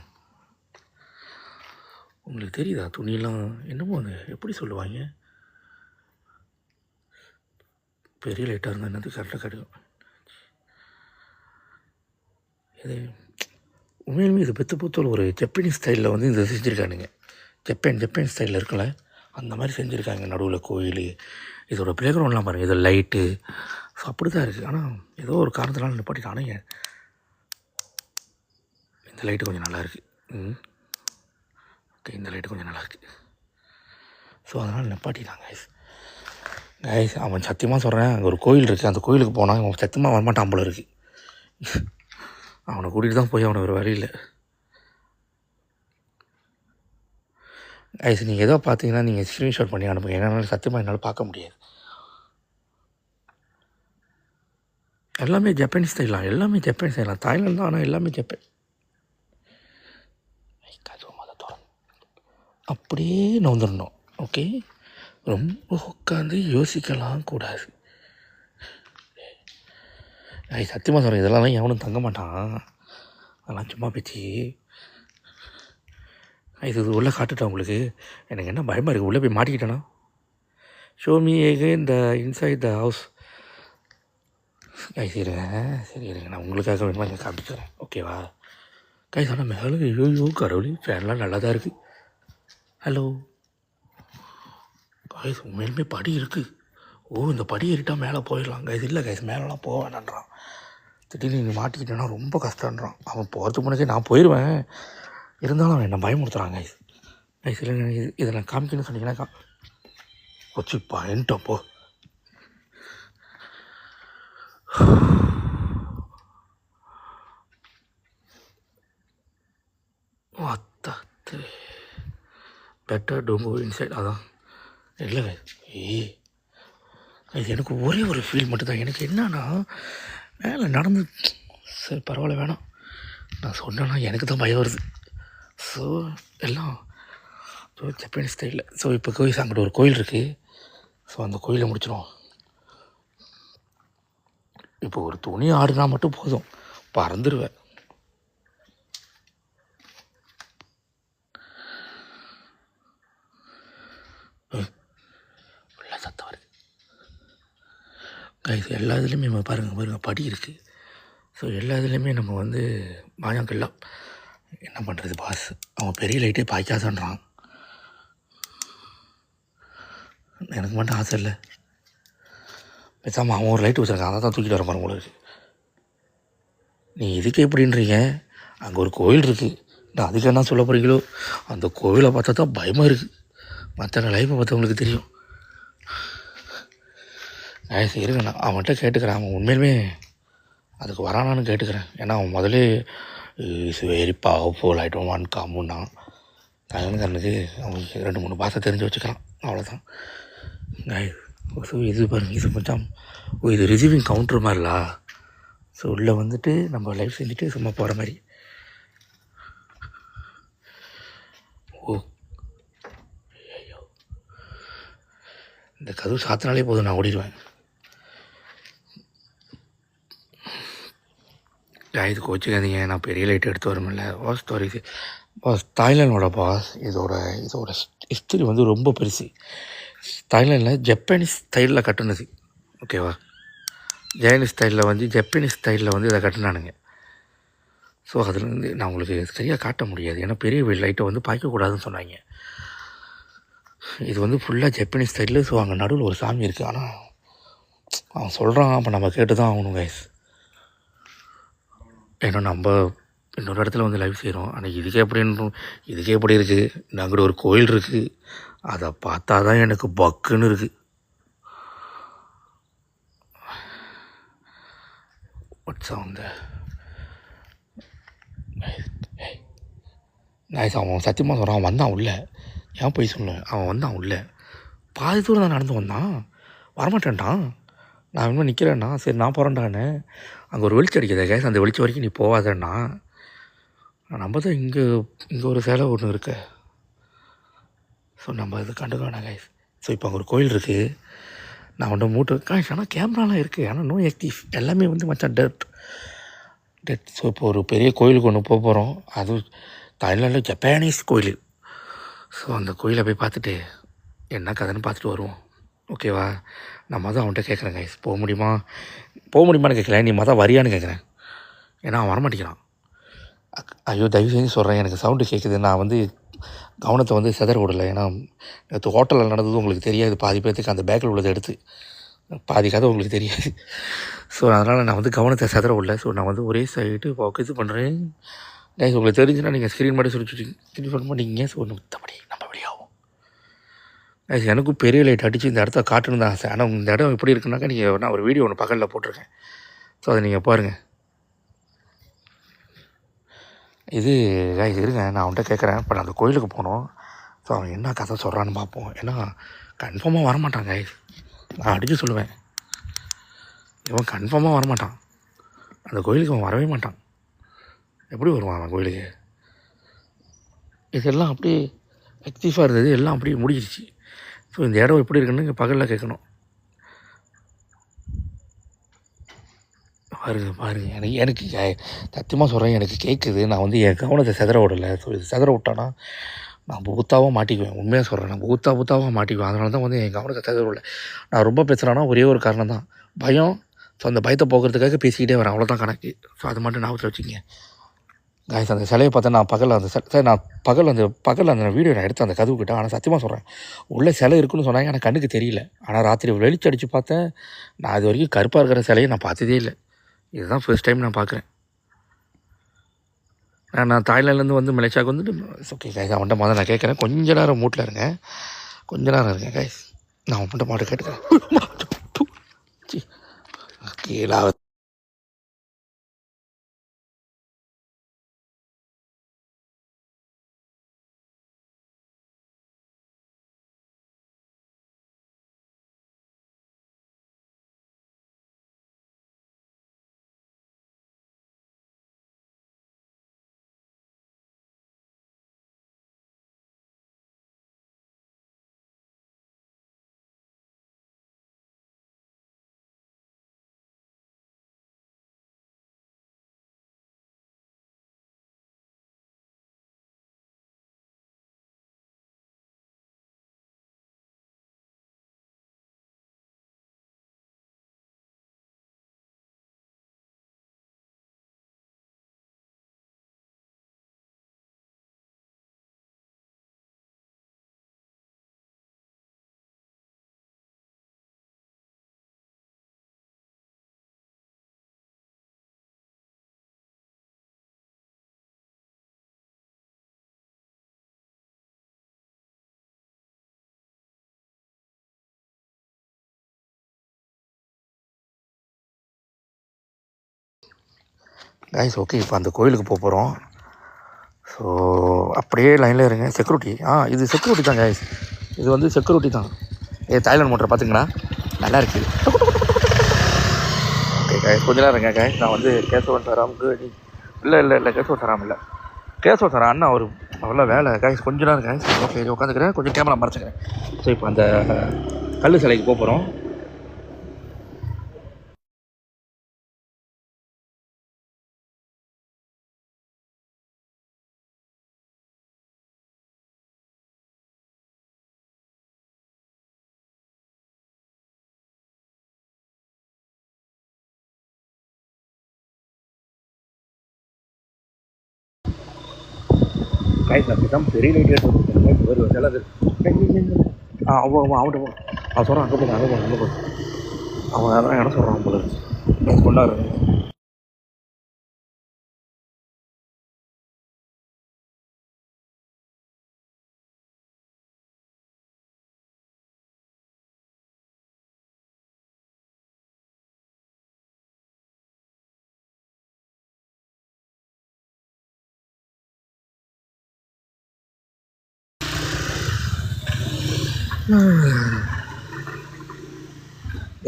உங்களுக்கு தெரியுதா? துணியெல்லாம் என்னமோ அது எப்படி சொல்லுவாங்க, பெரிய லைட்டாக இருந்தால் என்னது கரெக்டாக கிடைக்கும். இது உண்மையிலுமே இது பெற்று பொறுத்தவரை ஒரு ஜப்பனீஸ் ஸ்டைலில் வந்து இதை செஞ்சுருக்கானுங்க. ஜப்பான் ஸ்டைலில் இருக்கல அந்த மாதிரி செஞ்சுருக்காங்க. நடுவில் கோயில், இதோட ப்ளே கிரவுண்ட்லாம் பாருங்கள், இது லைட்டு. ஸோ அப்படி தான் இருக்குது. ஆனால் ஏதோ ஒரு காரணத்தினால நிப்பாட்டிட்டு. ஆனால் இந்த லைட்டு கொஞ்சம் நல்லாயிருக்கு. ஓகே, இந்த லைட்டு கொஞ்சம் நல்லாயிருக்கு. ஸோ அதனால் நிப்பாட்டிட்டாங்க கைஸ். அவன் சத்தியமாக சொல்கிறேன், அங்கே ஒரு கோயில் இருக்குது, அந்த கோயிலுக்கு போனால் அவன் சத்தியமாக வரமாட்டான் போல இருக்குது. அவனை கூட்டிகிட்டு தான் போய் அவனை ஒரு வழியில். கைஸ் நீங்கள் ஏதோ பார்த்தீங்கன்னா நீங்கள் ஸ்க்ரீன்ஷாட் பண்ணி அனுப்புங்க. ஏன்னா சத்தியமாக என்னால் பார்க்க முடியாது. எல்லாமே ஜப்பானீஸ் ஸ்டைலாம், எல்லாமே ஜப்பான் ஸ்டைலாம். தாய்லாந்து தான், ஆனால் எல்லாமே ஜப்பான். அப்படியே நோந்துடணும். ஓகே, ரொம்ப உட்காந்து யோசிக்கலாம் கூடாது. சத்தியமாக சொல்கிறேன், இதெல்லாம் எவனும் தங்க மாட்டான். அதெல்லாம் சும்மா பேச்சு. இது உள்ளே காட்டுட்டேன் உங்களுக்கு. எனக்கு என்ன பயமாக இருக்குது, உள்ளே போய் மாட்டிக்கிட்டேன்னா. Show me again the inside the house. சரி இருங்க, நான் உங்களுக்காக வேணுமா இங்கே காமிச்சுறேன். ஓகேவா கைஸ்? ஆனால் மேலே ஐயோ கடவுளே, ஃபேன்லாம் நல்லா தான் இருக்குது. ஹலோ கைஸ், உண்மையிலுமே படி இருக்குது. இந்த படி ஏறிட்டால் மேலே போயிடலாம் கைஸ். இல்லை கைஸ், மேலெலாம் போக வேணான்றான். திடீர்னு நீ மாட்டிக்கிட்டேன்னா ரொம்ப கஷ்டன்றான். அவன் போகிறதுக்கு முன்னாடியே நான் போயிடுவேன், இருந்தாலும் அவன் என்ன பயமுறுத்துறான் கைஸ். கைஸ் இல்லை, இதை நான் காமிக்கணும்னு சொன்னீங்கன்னா வச்சு பயன்ட்டப்போ. அத்தத்து பெட்டர் டோங்கோ இன்சைட். அதான் இல்லை இது எனக்கு ஒரே ஒரு ஃபீல் மட்டும்தான். எனக்கு என்னன்னா, மேலே நடந்து சரி பரவாயில்ல வேணாம், நான் சொன்னேன்னா எனக்கு தான் பயம் வருது. ஸோ எல்லாம் ஜப்பானீஸ் ஸ்டைலில். ஸோ இப்போ கோயில் அங்கிட்ட ஒரு கோயில் இருக்குது. ஸோ அந்த கோயிலை முடிச்சிடும். இப்போ ஒரு துணி ஆடுனா மட்டும் போதும், பறந்துடுவேன். ஃபுல்லாக சத்தம் வருது கைஸ். எல்லா இதுலேயுமே நம்ம பாருங்கள் படி இருக்குது. ஸோ எல்லா இதுலேயுமே நம்ம வந்து மாயாக்கெல்லாம் என்ன பண்ணுறது பாஸ். அவன் பெரிய லைட்டே பாய்க்காதன்றான். எனக்கு மட்டும் ஆசை இல்லை. பேசாமல் அவன் ஒரு லைட்டு வச்சுருக்கான், அதை தான் தூக்கிட்டு வர மாதிரி உங்களுக்கு. நீ இதுக்கு எப்படின்றீங்க? அங்கே ஒரு கோயில் இருக்குது, நான் அதுக்கு என்ன சொல்ல போகிறீங்களோ? அந்த கோவிலை பார்த்தா தான் பயமாக இருக்குது. மற்ற லைஃப்பை பார்த்தவங்களுக்கு தெரியும். இருங்க, நான் அவன்கிட்ட கேட்டுக்கிறேன். அவன் உண்மையிலுமே அதுக்கு வரானான்னு கேட்டுக்கிறேன். ஏன்னா அவன் முதலே is very powerful, I don't want காமுன்னா. கண்ணுக்கு அவனுக்கு 2-3 பாஷை தெரிஞ்சு வச்சுக்கிறான், அவ்வளோதான். ஸோ இது பாருங்கள், இது கொஞ்சம் இது ரிசீவிங் கவுண்டர் மாதிரிலா. ஸோ உள்ளே வந்துட்டு நம்ம லைஃப் செஞ்சுட்டு சும்மா போகிற மாதிரி. ஐயோ, இந்த கதவு சாத்தினாலே போதும், நான் ஓடிடுவேன். இது கோச்சிக்காதீங்க, நான் பெரிய லைட் எடுத்து வரமில்ல பாஸ். பாஸ் தாய்லாண்டோட பாஸ். இதோட ஹிஸ்டரி வந்து ரொம்ப பெருசு. தாய்லாண்டில் ஜப்பானீஸ் ஸ்டைலில் கட்டுனது. ஓகேவா, ஜைனீஸ் ஸ்டைலில் வந்து ஜப்பானீஸ் ஸ்டைலில் வந்து இதை கட்டினானுங்க. ஸோ அதில் வந்து நான் உங்களுக்கு சரியாக காட்ட முடியாது, ஏன்னா பெரிய லைட்டை வந்து பார்க்கக்கூடாதுன்னு சொன்னாங்க. இது வந்து ஃபுல்லாக ஜப்பானீஸ் ஸ்டைலில். ஸோ அங்கே நடுவில் ஒரு சாமி இருக்குது. ஆனால் அவன் சொல்கிறான், அப்போ நம்ம கேட்டு தான் ஆகணும் கைஸ். ஏன்னா நம்ம இன்னொரு இடத்துல வந்து லைவ் செய்கிறோம். ஆனால் இதுக்கே எப்படி இருக்குது. நாங்கள் ஒரு கோயில் இருக்குது, அதை பார்த்தா தான் எனக்கு பக்குன்னு இருக்குது. அவன் சத்தியமாக சொல்கிறான், அவன் வந்தான் உள்ள. ஏன் போய் சொன்னேன், அவன் வந்தான் உள்ள. பாதி தூரம் தான் நடந்து வந்தான், வரமாட்டேன்ட்டான். நான் இன்னும் நிற்கிறேன்னா, சரி நான் போகிறேன்டான்னு. அங்கே ஒரு வெளிச்சம் அடிக்குது கேஸ், அந்த வெளிச்சம் வரைக்கும் நீ போகாதேன்னா. நம்ம தான் இங்கே ஒரு சேலை ஒன்று இருக்கு. ஸோ நம்ம இது கண்டுக்கணும் கைஸ். ஸோ இப்போ அங்கே ஒரு கோயில் இருக்குது, நான் ஒன்று மூட்டு காய்ஸ். ஆனால் கேமராலாம் இருக்குது, ஆனால் நோ ஆக்டிவ். எல்லாமே வந்து மச்சான் டெட். ஸோ இப்போ ஒரு பெரிய கோயிலுக்கு ஒன்று போக போகிறோம். அது தாய்லாண்டில் ஜப்பானீஸ் கோயில். ஸோ அந்த கோயிலை போய் பார்த்துட்டு என்ன கதைன்னு பார்த்துட்டு வருவோம். ஓகேவா? நான் மொதல் அவன்கிட்ட கேட்குறேன் கைஸ், போக முடியுமான்னு கேட்கல, நீ மொதல் வரியான்னு கேட்குறேன். ஏன்னா அவன் வரமாட்டேங்கிறான். ஐயோ தயவு செஞ்சு சொல்கிறேன், எனக்கு சவுண்டு கேட்குது. நான் வந்து கவனத்தை வந்து சிதற விடலை. ஏன்னா நேற்று ஹோட்டலில் நடந்தது உங்களுக்கு தெரியாது. பாதி பேர்த்துக்கு அந்த பேக்கில் உள்ளதை எடுத்து பாதி கதை உங்களுக்கு தெரியாது. ஸோ அதனால் நான் வந்து கவனத்தை சிதற விடல. ஸோ நான் வந்து ஒரே சைடு இது பண்ணுறேன் கைஸ். உங்களுக்கு தெரிஞ்சுன்னா நீங்கள் ஸ்க்ரீன் மட்டும் சொல்லி சொல்ல மாட்டீங்க. ஸோ மற்றபடி நம்ம வெளியாகும் கைஸ். எனக்கும் பெரிய லைட் அடித்து இந்த இடத்த காட்டணும் தான் ஆசை. ஆனால் இந்த இடம் எப்படி இருக்குன்னாக்கா, நீங்கள் நான் ஒரு வீடியோ ஒன்று பகலில் போட்டிருக்கேன். ஸோ அதை நீங்கள் பாருங்கள். இது கைஸ் இருங்க, நான் அவன்கிட்ட கேட்குறேன். இப்போ நான் அந்த கோயிலுக்கு போகணும். ஸோ அவன் என்ன கதை சொல்கிறான்னு பார்ப்போம். ஏன்னா கன்ஃபார்மாக வரமாட்டான் கைஸ். நான் அடித்து சொல்லுவேன், இவன் கன்ஃபார்மாக வரமாட்டான். அந்த கோயிலுக்கு அவன் வரவே மாட்டான். எப்படி வருவான் அவன் கோயிலுக்கு? இதெல்லாம் அப்படியே ஆக்டிவாக இருந்தது, எல்லாம் அப்படியே முடிஞ்சிருச்சு. ஸோ இந்த இடம் எப்படி இருக்குன்னு இங்கே பகலில் கேட்கணும். பாருங்க எனக்கு சத்தியமாக சொல்கிறேன், எனக்கு கேட்குது. நான் வந்து என் கவனத்தை சிதற விடலை. ஸோ இது சிதற விட்டானா நான் பூத்தாவாக மாட்டிக்குவேன். உண்மையாக சொல்கிறேன், நான் பூத்தாவாக மாட்டிக்குவேன். அதனால தான் வந்து என் கவனத்தை சிதற விடலை. நான் ரொம்ப பேசுகிறேன்னா ஒரே ஒரு காரணம் தான், பயம். ஸோ அந்த பயத்தை போக்குறதுக்காக பேசிக்கிட்டே வரேன், அவ்வளோதான் கணக்கு. ஸோ அது மட்டும் ஞாபகத்தில் வச்சுக்கங்க காய்ஸ். அந்த சிலையை பார்த்தா நான் பகலில் அந்த வீடியோ நான் எடுத்தேன் அந்த கதவுக்கிட்ட. ஆனால் சத்தியமாக சொல்கிறேன், உள்ளே சிலை இருக்குன்னு சொன்னாங்க, எனக்கு கண்ணுக்கு தெரியல. ஆனால் ராத்திரி வெளிச்சம் அடித்து பார்த்தேன். நான் இது வரைக்கும் கருப்பாக இருக்கிற சிலையை நான் பார்த்ததே இல்லை. இதுதான் ஃபர்ஸ்ட் டைம் நான் பார்க்குறேன். நான் தாய்லாண்ட்லேருந்து வந்து மலேசியாவுக்கு வந்துட்டு ஓகே கைஸ். அவன்கிட்ட முதல்ல நான் கேட்குறேன், கொஞ்ச நேரம் மூட்டில் இருங்க, கொஞ்ச நேரம் இருங்க கைஸ். நான் அவன்கிட்ட மாட்டு கேட்டுக்கிறேன். கீழே கைஸ் ஓகே. இப்போ அந்த கோயிலுக்கு போகிறோம். ஸோ அப்படியே லைனில் இருங்க. செக்யூரிட்டி இது செக்யூரிட்டி தான் கைஸ். இது வந்து செக்யூரிட்டி தான். தாய்லாந்து மோட்டரை பார்த்துங்களா, நல்லா இருக்குது. ஓகே கைஸ், கொஞ்ச நேரம் இருங்க கைஸ். நான் வந்து கேசவன் சாராமுக்கு இல்லை கேசவன் சாராம் இல்லை, கேசவன் சாரா அண்ணா ஒரு அவ்வளோ வேலை கைஸ். கொஞ்ச நேரம் கைஸ். ஓகே உட்காந்துக்கிறேன், கொஞ்சம் கேமரா மறைச்சிக்கிறேன். ஸோ இப்போ அந்த கல் சிலைக்கு போகிறோம். கைஸ் அப்படி தான் பெரிய லைட் எடுத்து ஒரு சிலது அவன்கிட்ட போ. அவன் சொல்கிறான் அங்கே போங்க. அவன் யாரும் இடம் சொல்கிறான் போல கொண்டாடுறேன்.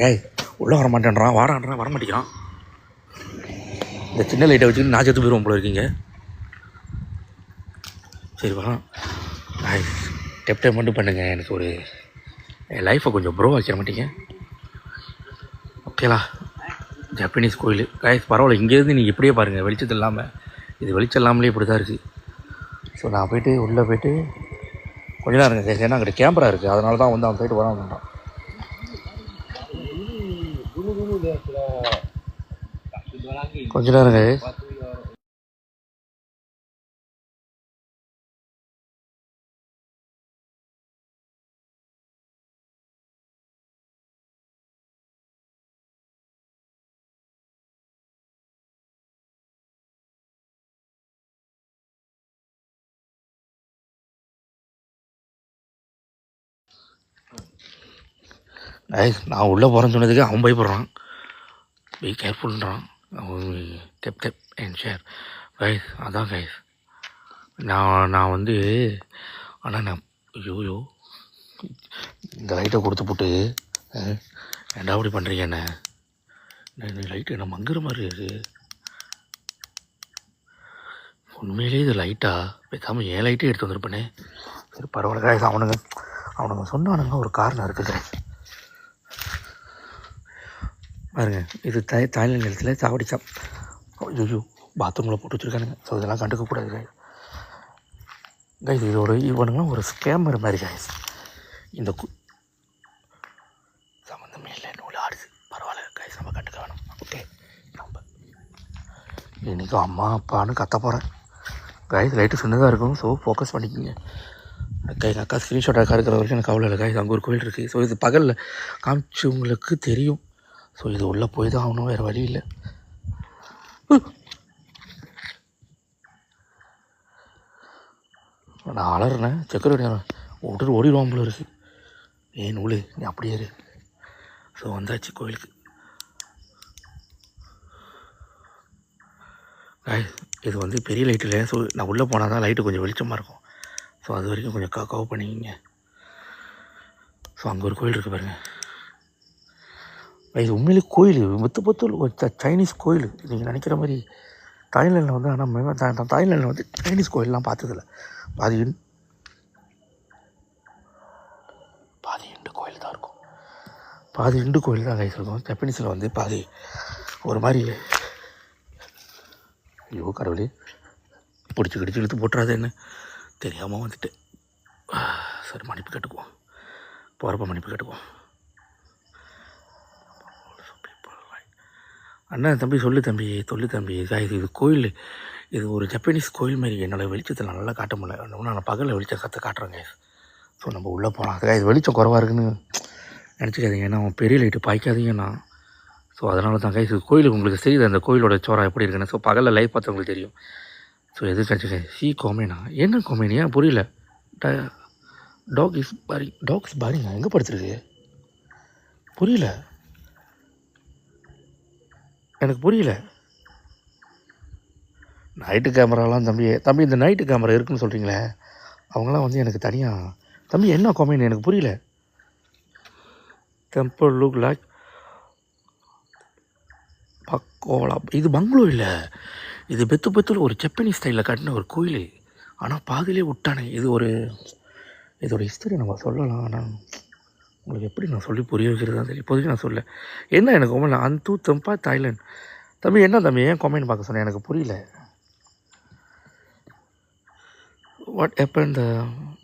ஏய் உள்ளே வர மாட்டேன்றான், வாடான்றான், வர மாட்டேங்கிறான். இந்த சின்ன லைட்டை வச்சுக்கிட்டு நான் செத்து போயிடுவோம் போல இருக்கீங்க. சரி வரான். டெப் மட்டும் பண்ணுங்கள், எனக்கு ஒரு என் லைஃப்பை கொஞ்சம் ப்ரோ ஆக்கிட மாட்டீங்க ஓகேலா? ஜப்பனீஸ் கோயில் கைஸ் பரவாயில்ல. இங்கேருந்து நீங்கள் இப்படியே பாருங்கள், வெளிச்சத்து இல்லாமல். இது வெளிச்சம் இல்லாமலே இப்படி தான் இருக்குது. ஸோ நான் போய்ட்டு உள்ளே போய்ட்டு கொஞ்ச நேரம் இருங்க கைஸ். ஏன்னா அங்கிட்ட கேமரா இருக்குது, அதனால தான் வந்து அவன் போய்ட்டு வரான். கொஞ்ச நேரம் கைஸ். கைஸ் நான் உள்ளே போகிறேன்னு சொன்னதுக்கு அவன் பயப்படுறான். பி கேர்ஃபுல்ன்றான். அவன் டெப் டெப் அண்ட் ஷேர் கைஸ். அதான் கைஸ் நான் வந்து ஆனால் நான் ஐயோ இந்த லைட்டை கொடுத்து போட்டு ஏன்டா அப்படி பண்ணுறீங்க என்ன? இந்த லைட்டு என்ன மங்குற மாதிரி இருக்குது. உண்மையிலேயே இது லைட்டா பேசாமல் ஏன் லைட்டே எடுத்து வந்திருப்பேனே. சரி பரவாயில்ல கைஸ். அவனுங்க சொன்னானுங்க ஒரு காரணம் இருக்குது கைஸ். பாருங்க இது தாய்லாந்து நிலத்தில் சாவடி ஐயோ பாத்ரூமில் போட்டு வச்சுருக்கானுங்க. ஸோ இதெல்லாம் கண்டுக்கக்கூடாது கைஸ். கைஸ் இது இவனுங்களாம் ஒரு ஸ்கேமர் மாதிரி கைஸ். இந்த சம்மந்தமே இல்லை நூல் ஆடுது. பரவாயில்ல கைஸ் நம்ம கண்டுக்க வேணும். ஓகே நம்ம இன்றைக்கும் அம்மா அப்பான்னு கத்த போகிறேன் கைஸ். லைட்டு சின்னதாக இருக்கும். ஸோ ஃபோக்கஸ் பண்ணிக்கோங்க கை. எங்கள் அக்கா ஸ்க்ரீன்ஷாட் அக்கா இருக்கிற வரைக்கும் எனக்கு கவலை இல்லை கைஸ். அங்கே ஒரு கோயில் இருக்குது. ஸோ இது பகலில் காமிச்சவங்களுக்கு தெரியும். ஸோ இது உள்ளே போய் தான் ஆகணும், வேறு வழி இல்லை. நான் அலறேன் செக்யூரிட்டி விட்டுட்டு ஓடிடுவான் போல இருக்குது. ஏன் நூல் நீ அப்படியே இரு. ஸோ வந்தாச்சு கோயிலுக்கு. இது வந்து பெரிய லைட் இல்லை. ஸோ நான் உள்ளே போனால் தான் லைட்டு கொஞ்சம் வெளிச்சமாக இருக்கும். ஸோ அது வரைக்கும் கொஞ்சம் கவர் பண்ணிக்கிங்க. ஸோ அங்கே ஒரு கோயில் இருக்குது பாருங்கள். இது உண்மையிலே கோயில் பத்து சைனீஸ் கோயில். நீங்கள் நினைக்கிற மாதிரி தாய்லாண்டில் வந்து ஆனால் தாய்லாண்டில் வந்து சைனீஸ் கோயிலெலாம் பார்த்ததில்ல. பாதி இண்டு கோயில் தான் இருக்கும். பாதி இண்டு கோயில் தான் கைஸ் இருக்கும். ஜப்பனீஸில் வந்து பாதி ஒரு மாதிரி ஐயோ கடவுளே பிடிச்சி இழுத்து போட்டுறாது என்ன தெரியாமல் வந்துட்டு. சரி மன்னிப்பு கேட்டுக்குவோம். போகிறப்ப மன்னிப்பு கேட்டுக்குவோம். அண்ணா தம்பி சொல்லு தம்பி கைஸ் இது கோயில். இது ஒரு ஜப்பனீஸ் கோயில் மாதிரி. என்னோடய வெளிச்சத்தில் நல்லா காட்ட முடியல. இன்னும் நான் பகலில் வெளிச்சம் காட்டுறேன் கைஸ். ஸோ நம்ம உள்ளே போகலாம். இது வெளிச்சம் குறவாக இருக்குன்னு நினச்சிக்காதீங்க. ஏன்னா அவன் பெரிய லைட்டு பாய்க்காதீங்கண்ணா. ஸோ அதனால தான் கைஸ் கோயிலுக்கு உங்களுக்கு தெரியுது அந்த கோயிலோட சோரா எப்படி இருக்குன்னு. ஸோ பகலில் லைவ் பார்த்தவங்களுக்கு தெரியும். ஸோ எது கிடச்சிக்க சி கோமேனா என்ன கோமேனியா புரியல. டாக்ஸ் பாரிங்க எங்கே படுத்துருக்கு புரியல எனக்கு புரியல. நைட்டு கேமராலாம் தம்பி இந்த நைட்டு கேமரா இருக்குன்னு சொல்கிறீங்களே அவங்களாம் வந்து எனக்கு தனியாக தம்பி என்ன கொமெண்ட் எனக்கு புரியல. டெம்பிள் லுக் லைக் பக்கோலா. இது பங்களூ இல்லை. இது பெத்துல ஒரு ஜப்பனீஸ் ஸ்டைலில் கட்டின ஒரு கோயில். ஆனால் பாதிலே விட்டானே. இதோட ஹிஸ்டரி நம்ம சொல்லலாம். ஆனால் உங்களுக்கு எப்படி நான் சொல்லி புரிய வைக்கிறது தான் தெரியும். இப்போதைக்கு நான் சொல்ல என்ன எனக்கு கொமெண்ட் அந்தூ தெம்பா தாய்லாந்து. தம்பி என்ன தம்பி ஏன் கொமெண்ட் பார்க்க சொன்னேன் எனக்கு புரியல. வாட் ஹேப்பன் த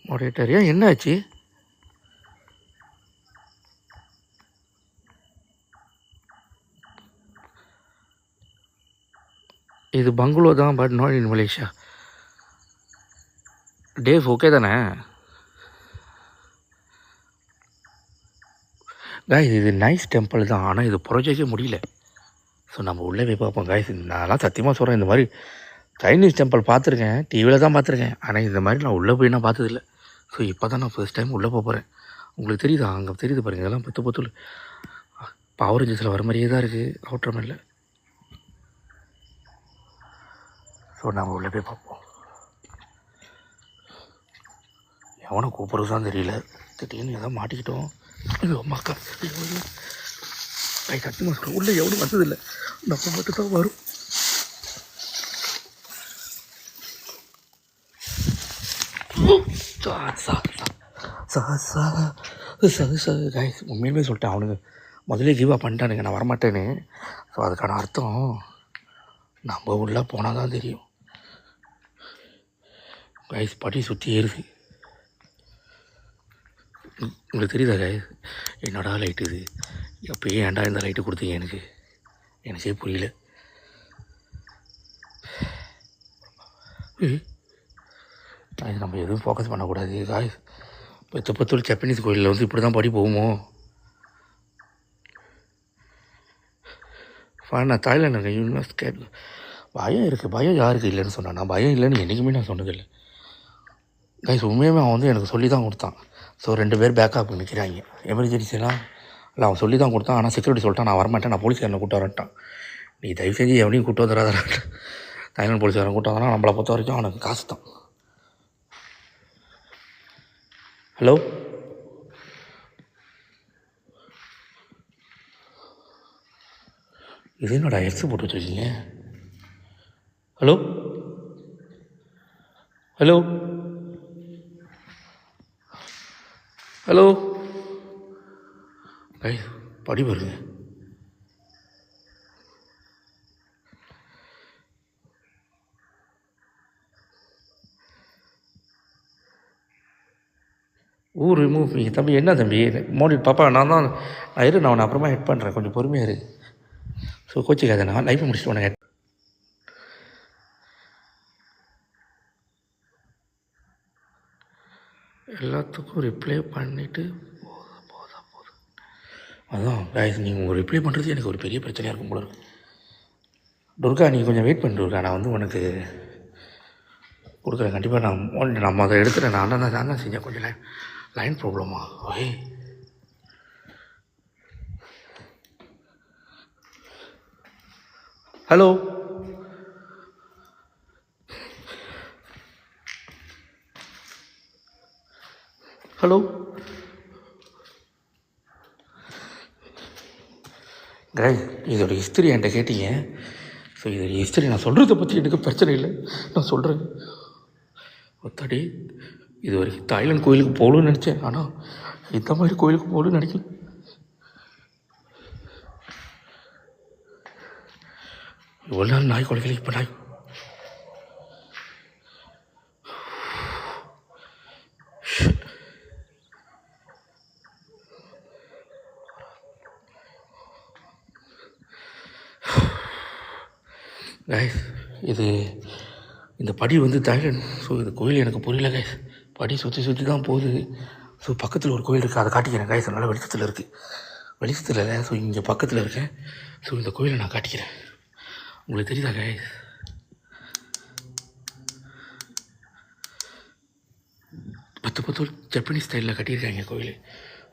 மாடரேட்டர் ஏன் என்ன ஆச்சு? இது பங்களூ தான் but not in Malaysia. Dave okay தானே? காய்ஸ் இது நைஸ் டெம்பிள் தான். ஆனால் இது ப்ரொஜெக்டே முடியல. ஸோ நம்ம உள்ளே போய் பார்ப்போம் காய்ஸ். நான்லாம் சத்தியமாக சொல்கிறேன் இந்த மாதிரி சைனீஸ் டெம்பிள் பார்த்துருக்கேன், டிவியில் தான் பார்த்துருக்கேன். ஆனால் இந்த மாதிரி நான் உள்ளே போய் நான் பார்த்ததில்ல. ஸோ இப்போ தான் நான் ஃபர்ஸ்ட் டைம் உள்ளே போகிறேன். உங்களுக்கு தெரியுதா? அங்கே தெரியுது பாருங்கள். இதெல்லாம் பத்து பவர் ரேஞ்சஸில் வர மாதிரியே தான் இருக்குது. அவுட்ரம் இல்லை. ஸோ நம்ம உள்ளே போய் பார்ப்போம். எவனை கூப்பிட்றது தான் தெரியல. திடீர்னு எதாவது மாட்டிக்கிட்டோம். ஐயோ மக்கா ஐயோ சத்தியமாக சொல்கிறேன் உள்ளே எவனும் வந்ததில்லை. நம்ம மட்டும் தான் வரும். கைஸ் உண்மையுமே சொல்லிட்டேன். அவனுங்க முதலே கிவ் அப் பண்ணிட்டானுங்க நான் வரமாட்டேன்னு. ஸோ அதுக்கான அர்த்தம் நம்ம உள்ளே போனால் தான் தெரியும். கைஸ் படி சுற்றி ஏறுது. உங்களுக்கு தெரியுதா கைஸ்? என்னடா லைட்டு இது? எப்போயே ஏன்டா இந்த லைட்டு கொடுத்தீங்க? எனக்கே புரியல. காய்ஸ் நம்ம எதுவும் ஃபோக்கஸ் பண்ணக்கூடாது காய்ஸ். இப்போ திருப்பத்தூர் ஜப்பனீஸ் கோயிலில் வந்து இப்படி தான் படி போகுமோ? நான் தாய்லாந்து இருக்கேன். யூனிவர்ஸ் கேட் பயம் இருக்குது. பயம் யாருக்கு இல்லைன்னு சொன்னான்? நான் பயம் இல்லைன்னு என்றைக்குமே நான் சொன்னதில்லை கைஸ். உண்மையுமே அவன் வந்து எனக்கு சொல்லி தான் கொடுத்தான். ஸோ 2 பேர் பேக்கப் நிற்கிறாங்க எமர்ஜென்சிலாம். இல்லை அவன் சொல்லி தான் கொடுத்தான். ஆனால் செக்யூரிட்டி சொல்லிட்டான் நான் வரமாட்டேன், நான் போலீஸ்காரனை கூப்பிட்டு வரேன்ட்டான். நீ தயவு செஞ்சு எவனையும் கூப்பிட்டு வந்துடாத. தாய்லாந்து போலீஸ்காரன் கூப்பிட்டு வந்தானா நம்மளை பொறுத்த வரைக்கும் அவனுக்கு காசு தான். ஹலோ இது என்னடா எக்ஸ் போட்டு வச்சுருக்கீங்க? ஹலோ ஹலோ ஹலோ கைஸ் படி வருங்க. ரிமூவ் தம்பி. என்ன தம்பி மோடி பாப்பா? நான் தான் நான் உன்னை அப்புறமா ஹெட் பண்ணுறேன், கொஞ்சம் பொறுமையாக இரு. ஸோ கோச்சிக்காத, நான் லைஃப்பை முடிச்சுட்டு உனக்கு ஹெட். எல்லாத்துக்கும் ரிப்ளை பண்ணிவிட்டு போதும். அதான் கைஸ், நீங்கள் உங்கள் ரிப்ளை பண்ணுறது எனக்கு ஒரு பெரிய பிரச்சனையாக இருக்கும் போல இருக்கு. துர்கா நீ கொஞ்சம் வெயிட் பண்ணு துர்கா, நான் வந்து உனக்கு கொடுக்குறேன் கண்டிப்பாக. நம்ம அதை எடுத்துகிறேன். நான் தான் செஞ்சேன். கொஞ்சம் லைன் ப்ராப்ளமா? ஓய் ஹலோ ஹலோ கைஸ், இதோட ஹிஸ்ட்ரி என்கிட்ட கேட்டீங்க. ஸோ இதோட ஹிஸ்ட்ரி நான் சொல்கிறத பற்றி எனக்கு பிரச்சனை இல்லை, நான் சொல்கிறேன். ஒத்தடி இது வரைக்கும் தாய்லாந்து கோயிலுக்கு போகணும்னு நினச்சேன், ஆனால் இந்த மாதிரி கோயிலுக்கு போகணும்னு நினைக்கல. இவ்வளோ நாள் நாய் கொலைகள், இப்போ நாய் கைஸ். இந்த படி வந்து தாய்லாந்து. ஸோ இந்த கோயில் எனக்கு புரியல கைஸ். படி சுற்றி தான் போகுது. ஸோ பக்கத்தில் ஒரு கோயில் இருக்குது, அதை காட்டிக்கிறேன் கைஸ். அதனால் வெளிச்சத்தில் இருக்குது, வெளிச்சத்தில் இல்லை. ஸோ இங்கே பக்கத்தில் இருக்கேன். ஸோ இந்த கோயிலை நான் காட்டிக்கிறேன். உங்களுக்கு தெரியுதா கைஸ்? பத்து ஜப்பனீஸ் ஸ்டைலில் கட்டியிருக்காங்க கோயில்.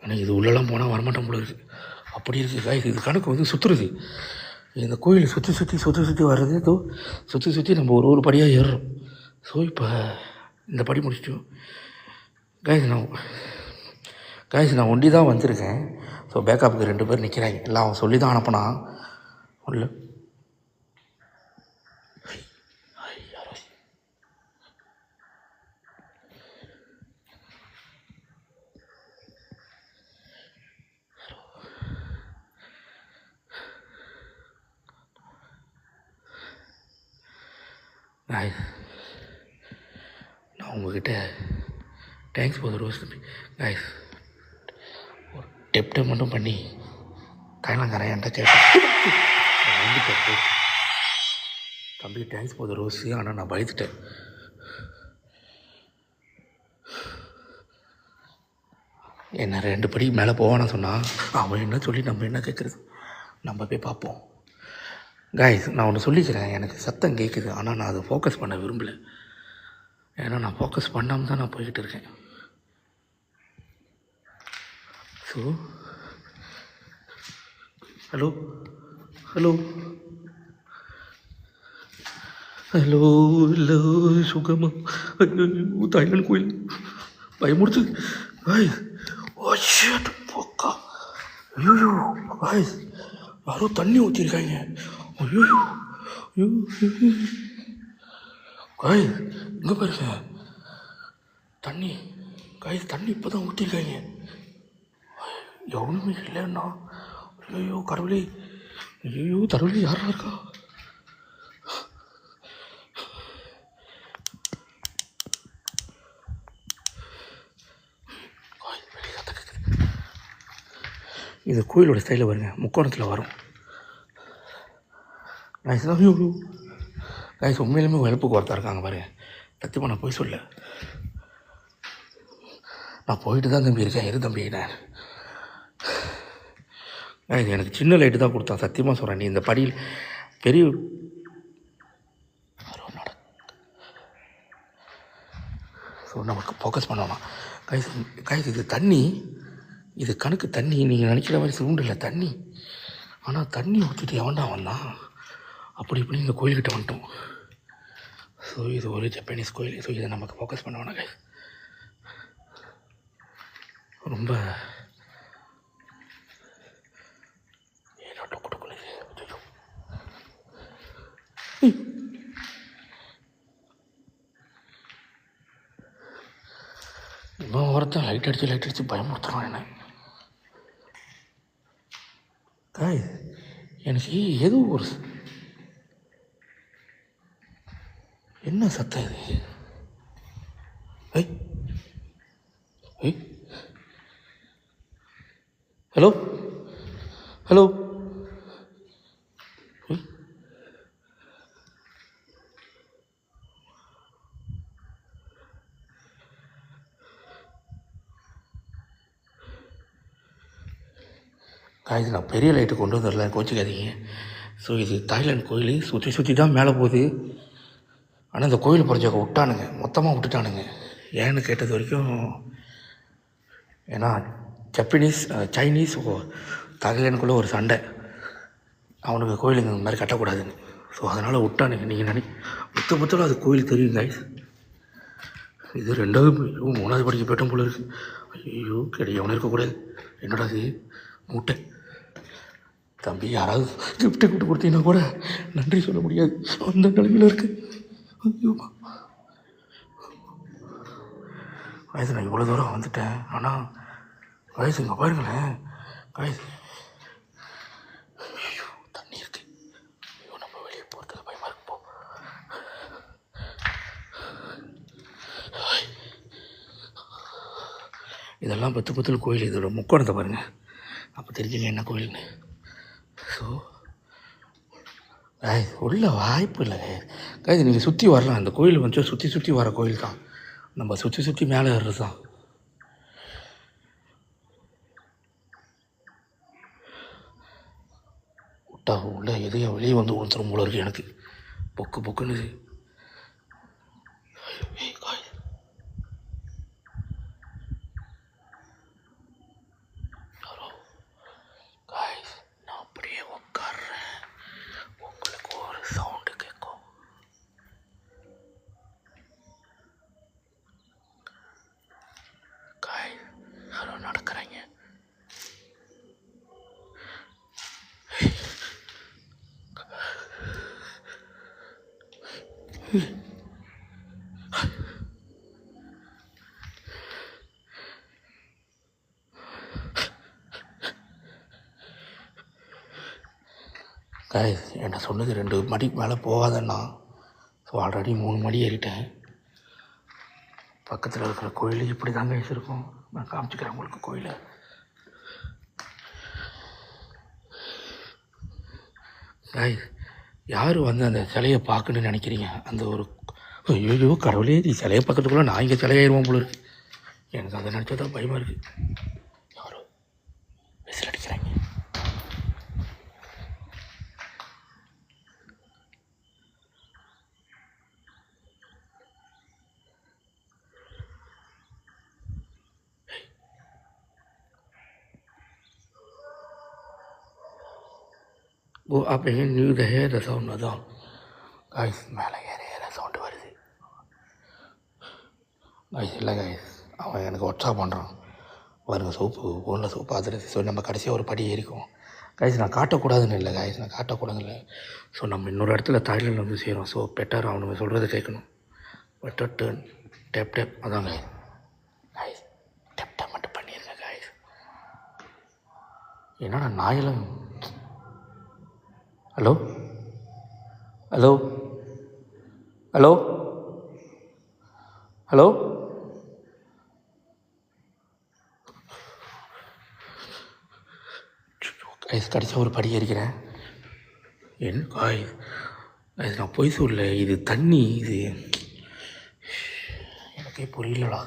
ஆனால் இது உள்ளெல்லாம் போனால் வரமாட்டோம் போல இருக்குது. அப்படி இருக்குது கைஸ். இது கணக்கு வந்து சுற்றுறது. இந்த கோயில் சுற்றி வர்றது. ஏதோ சுற்றி நம்ம ஒரு படியாக ஏறுறோம். ஸோ இப்போ இந்த படி முடிச்சிட்டோம் கைஸ். நான் ஒண்டி தான் வந்திருக்கேன். ஸோ பேக்கப்புக்கு 2 பேர் நிற்கிறாங்க. எல்லாம் அவன் சொல்லி தான் அனுப்பினா உள்ள. நான் உங்ககிட்ட தேங்க்ஸ் ஃபார் த ரோஸ் தம்பி. கைஸ் ஒரு டெப்டை மட்டும் பண்ணி தாய்லாந்துக்காரன் என்கிட்ட கேட்டேன் தம்பி தேங்க்ஸ் ஃபார் த ரோஸ். ஆனால் நான் பயந்துட்டேன். என்ன 2 படிக்கு மேலே போவான்னு சொன்னான். அவன் என்ன சொல்லி நம்ம என்ன கேட்குறது? நம்ம போய் பார்ப்போம். கைஸ் நான் ஒன்று சொல்லிக்கிறேன், எனக்கு சத்தம் கேட்குது. ஆனால் நான் அதை ஃபோக்கஸ் பண்ண விரும்பலை. ஏன்னா நான் ஃபோக்கஸ் பண்ணாமல் தான் நான் போய்கிட்டு இருக்கேன். So hello hello hello hello சுகமா? தாய்லாந்து கோயில் பயமுடுத்து கைஸ். ஓ ஷிட் போக்கா. ஐயோ கைஸ், யாரோ தண்ணி ஊற்றிருக்காங்க. ஐயோ கைஸ், இங்கே பாருங்க தண்ணி. கைஸ் தண்ணி இப்போ தான் ஊற்றிருக்காங்க. எவனுமே இல்லைன்னா ஐயோ கடவுளே, ஐயோ கடவுளே, யாரா இருக்கா? இது கோயிலோட ஸ்டைலில் பாருங்க, முக்கோணத்தில் வரும். கைஸ் உண்மையிலுமே ஹெல்ப்புக்கு ஒருத்தர் இருக்காங்க பாருங்க. சத்தியமாக நான் போய் சொல்ல. நான் போயிட்டு தான் தம்பி இருக்கேன். இரு தம்பி, நான் இது எனக்கு சின்ன லைட்டு தான் கொடுத்தான். சத்தியமாக சொல்கிறேன். நீ இந்த படியில் பெரிய ஸோ நமக்கு ஃபோக்கஸ் பண்ணலாம். கைஸ் இது தண்ணி, இது கணக்கு தண்ணி. நீங்கள் நினைக்கிற மாதிரி சவுண்டு இல்லை, தண்ணி. ஆனால் தண்ணி ஊற்றிட்டு எவன்டா வந்தான்? அப்படி இப்படி இந்த கோயில்கிட்ட வந்துட்டோம். ஸோ இது ஒரு ஜப்பானீஸ் கோயில். ஸோ இதை நமக்கு ஃபோக்கஸ் பண்ண வேணாங்க. ரொம்ப இவன் ஒருத்தன் லைட் அடித்து பயமுறுத்துறான் என்ன. காய் எனக்கு ஏதோ ஒரு என்ன சத்தம் இது? ஐ ஐ ஹலோ ஹலோ. இது நான் பெரிய லைட்டு கொண்டு வந்துடல, கோச்சிக்காதீங்க. ஸோ இது தாய்லாந்து கோயில். சுற்றி தான் மேலே போகுது. ஆனால் இந்த கோயில் புரிஞ்சவங்க விட்டானுங்க, மொத்தமாக விட்டுட்டானுங்க. ஏன்னு கேட்டது வரைக்கும், ஏன்னா ஜப்பனீஸ் சைனீஸ் தாய்லாந்துக்குள்ளே ஒரு சண்டை, அவனுக்கு கோயிலுங்க இந்த மாதிரி கட்டக்கூடாதுன்னு. ஸோ அதனால் விட்டானுங்க. நீங்கள் மொத்தத்தில் அது கோயில் தெரியும் கைஸ். இது 2வது 3வது படிக்க போய்ட்டோம் போல இருக்குது. ஐயோ எவனும் இருக்கக்கூடாது. என்னடா அது மூட்டை. தம்பி யாராவது கிஃப்ட்டு கூட்டு கொடுத்தீங்கன்னா கூட நன்றி சொல்ல முடியாது, அந்த நிலைமையில் இருக்கு. ஐயோ வயசு நான் இவ்வளோ தூரம் வந்துட்டேன். ஆனால் வயசு இங்கே பாருங்களேன் வயசு. ஐயோ தண்ணி இருக்கு. ஐயோ நம்ம வெளியே போகிறதுக்கு பயமாக இருக்கு. போ. இதெல்லாம் பத்தில் கோயில். இதோட முக்கோணத்தை பாருங்கள், அப்போ தெரிஞ்சுங்க என்ன கோயில்னு. ஸோ உள்ள வாய்ப்பு இல்லை கைது. நீங்கள் சுற்றி வரலாம். அந்த கோயில் கொஞ்சம் சுற்றி வர கோயில் தான். நம்ம சுற்றி மேலே ஏறுறது தான். விட்டா உள்ள எதையும் வெளியே வந்து ஒருத்தரும் போல இருக்கு எனக்கு. பொக்குன்னு நடக்கிறாங்க. கைஸ் என்ன சொன்னது 2 மணிக்கு மேலே போகாதண்ணா. ஸோ ஆல்ரெடி 3 மணி ஏறிட்டேன். பக்கத்தில் இருக்கிற கோயில் இப்படி தாங்க இருக்கும். நான் காமிச்சிக்கிறேன் உங்களுக்கு கோயிலை. கைஸ் யார் வந்து அந்த சிலையை பார்க்கணுன்னு நினைக்கிறீங்க? அந்த ஒரு ஐயோ கடவுளே, நீ சிலையை பார்க்கறதுக்குள்ள நான் இங்கே சிலையாயிருவோம் போல இருக்கு. எனக்கு அதை நினச்சா தான் பயமாக இருக்குது. யாரோ விசில் அடிக்கிறாங்க. वो आप यहीं न्यू रहे सவுண்ட் அதான் காய்ஸ். மேலே ஏற சவுண்டு வருது காய்ஸ். இல்லை காய்ஸ், அவன் எனக்கு வாட்ஸ்அப் பண்ணுறான் பாருங்கள். ஃபோனில் சோப்பு ஆத்துறது. ஸோ நம்ம கடைசியாக ஒரு படி ஏறிக்கும் காய்ஸ். நான் காட்டக்கூடாதுன்னு இல்லை காய்ஸ், நான் காட்டக்கூடாதுன்னு இல்லை. ஸோ நம்ம இன்னொரு இடத்துல தாய்லாண்டில் வந்து செய்கிறோம். ஸோ பெட்டர் அவனுங்க சொல்கிறத கேட்கணும். பட் டேர்ன் டேப் அதான் காய்ஸ். காய்ஸ் டேப் மட்டும் பண்ணியிருக்கேன் காய்ஸ். என்னடா நாயெல்லாம். Hello hello hello hello. கடைசியாக ஒரு படி ஏறிக்கிறேன். என் காய் நான் பொய் சொல்ல, இது தண்ணி. இது எனக்கே புரியலடா,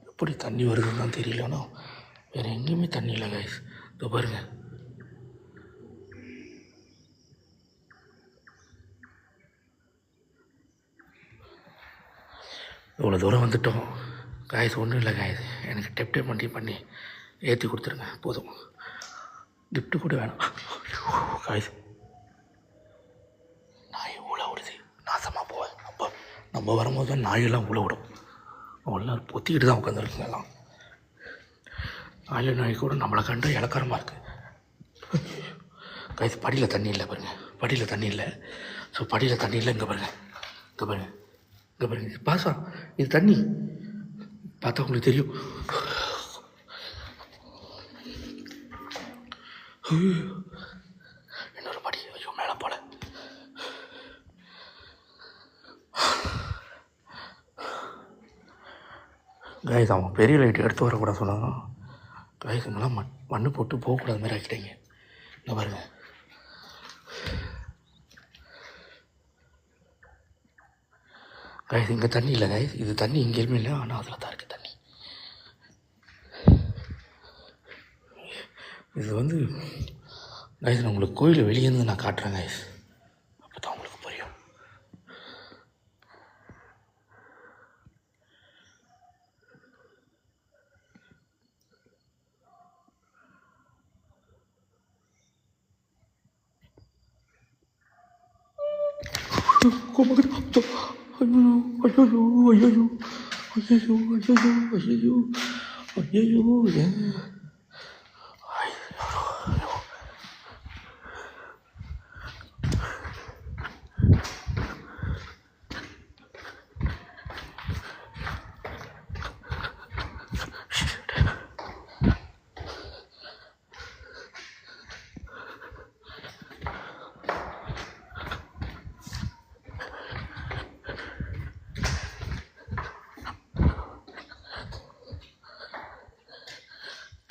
எப்படி தண்ணி வருதுன்னு தான் தெரியலண்ணா. வேறு எங்கேயுமே தண்ணி இல்லை கைஸ். இதோ பாருங்க, இவ்வளோ தூரம் வந்துட்டோம் காய்ஸ். ஒன்றும் இல்லை காய்ஸ், எனக்கு டெப் பண்ணி ஏற்றி கொடுத்துருங்க போதும். கிஃப்ட்டு கூட வேணாம் காய்ஸ். நாய் ஊழ விடுது, நாசமாக போவேன். அப்போ நம்ம வரும்போது தான் நாயெல்லாம் ஊழ விடும். அவெல்லாம் பொத்திக்கிட்டு தான் உட்காந்துருக்குங்க எல்லாம். நாய் கூட நம்மளை கண்டு இலக்காரமாக இருக்குது காய்ஸ். படியில் தண்ணி இல்லை பாருங்கள், படியில் தண்ணி இல்லை. ஸோ படியில் தண்ணி இல்லை. இங்கே பாருங்கள், இங்கே பாருங்கள், இங்கே பாருங்கள். பாசா, இது தண்ணி பார்த்தா உங்களுக்கு தெரியும். இன்னொரு படி. ஐயோ, மேலே போல. காய்ஸ், அவன் பெரிய லைட் எடுத்து வரக்கூடாது சொன்னாங்க காய்ஸ். இங்கெல்லாம் மண்ணு போட்டு போகக்கூடாது மாதிரி ஆக்கிட்டீங்க. இங்கே பாருங்க காய்ஸ், இங்கே தண்ணி இல்லை காய்ஸ். இது தண்ணி எங்கேயுமே இல்லை, ஆனால் அதில் தான் இருக்குது தண்ணி. இது வந்து காய்ஸ், நான் உங்களுக்கு கோயில் வெளியேருந்து நான் காட்டுறேன் காய்ஸ், அப்போ தான் உங்களுக்கு புரியும்.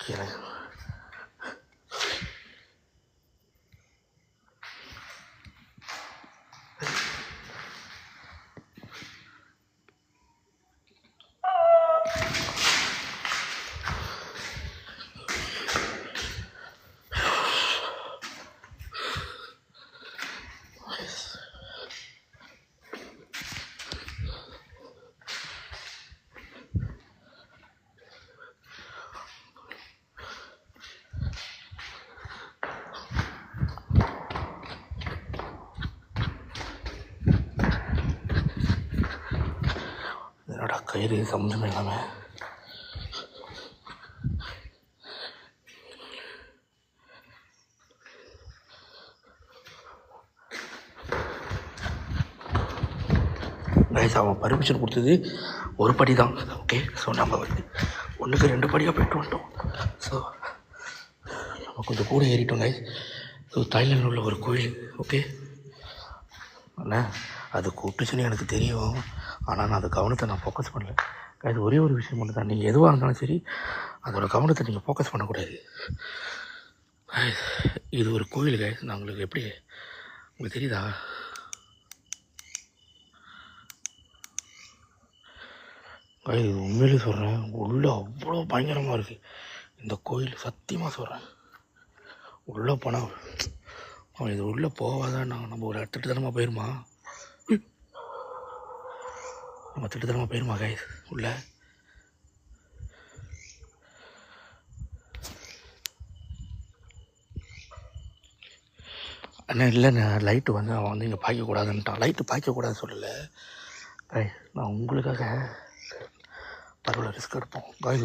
கீழே என்னடா கயிறு சம்மந்தமே இல்லாமல். கைஸ், அவன் பர்மிஷன் கொடுத்தது ஒரு படி தான். ஓகே, ஸோ நம்ம வந்து 1க்கு 2 படியாக போய்ட்டு வந்துட்டோம். ஸோ நம்ம கொஞ்சம் கூட ஏறிட்டோம் கைஸ். ஸோ தாய்லாண்டில் உள்ள ஒரு கோயில். ஓகே அண்ணா, அது கூப்பிட்டுச்சுன்னு எனக்கு தெரியும், ஆனால் நான் அந்த கவனத்தை நான் ஃபோக்கஸ் பண்ணல கைஸ். ஒரே ஒரு விஷயம் மட்டும் தான், நீங்கள் எதுவாக இருந்தாலும் சரி அதோடய கவனத்தை நீங்கள் ஃபோக்கஸ் பண்ணக்கூடாது. இது ஒரு கோயில் கைஸ். நான் உங்களுக்கு எப்படி உங்களுக்கு தெரியுதா? இது உண்மையிலே சொல்கிறேன், உள்ளே அவ்வளோ பயங்கரமாக இருக்குது இந்த கோயில். சத்தியமாக சொல்கிறேன், உள்ளே போனால் அவன் இது உள்ளே போவாதான். நம்ம ஒரு திட்டத்தனமாக போயிருமா, நம்ம திட்டத்தனமாக போயிருமா கைஸ் உள்ள. அண்ணா இல்லைண்ணா, லைட்டு வந்து அவன் வந்து இங்கே பாய்க்கக்கூடாதுன்ட்டான். லைட்டு பாய்க்கக்கூடாதுன்னு சொல்லலை நான் உங்களுக்காக. பரவாயில்ல, ரிஸ்க் எடுப்போம் காய்ஸ்.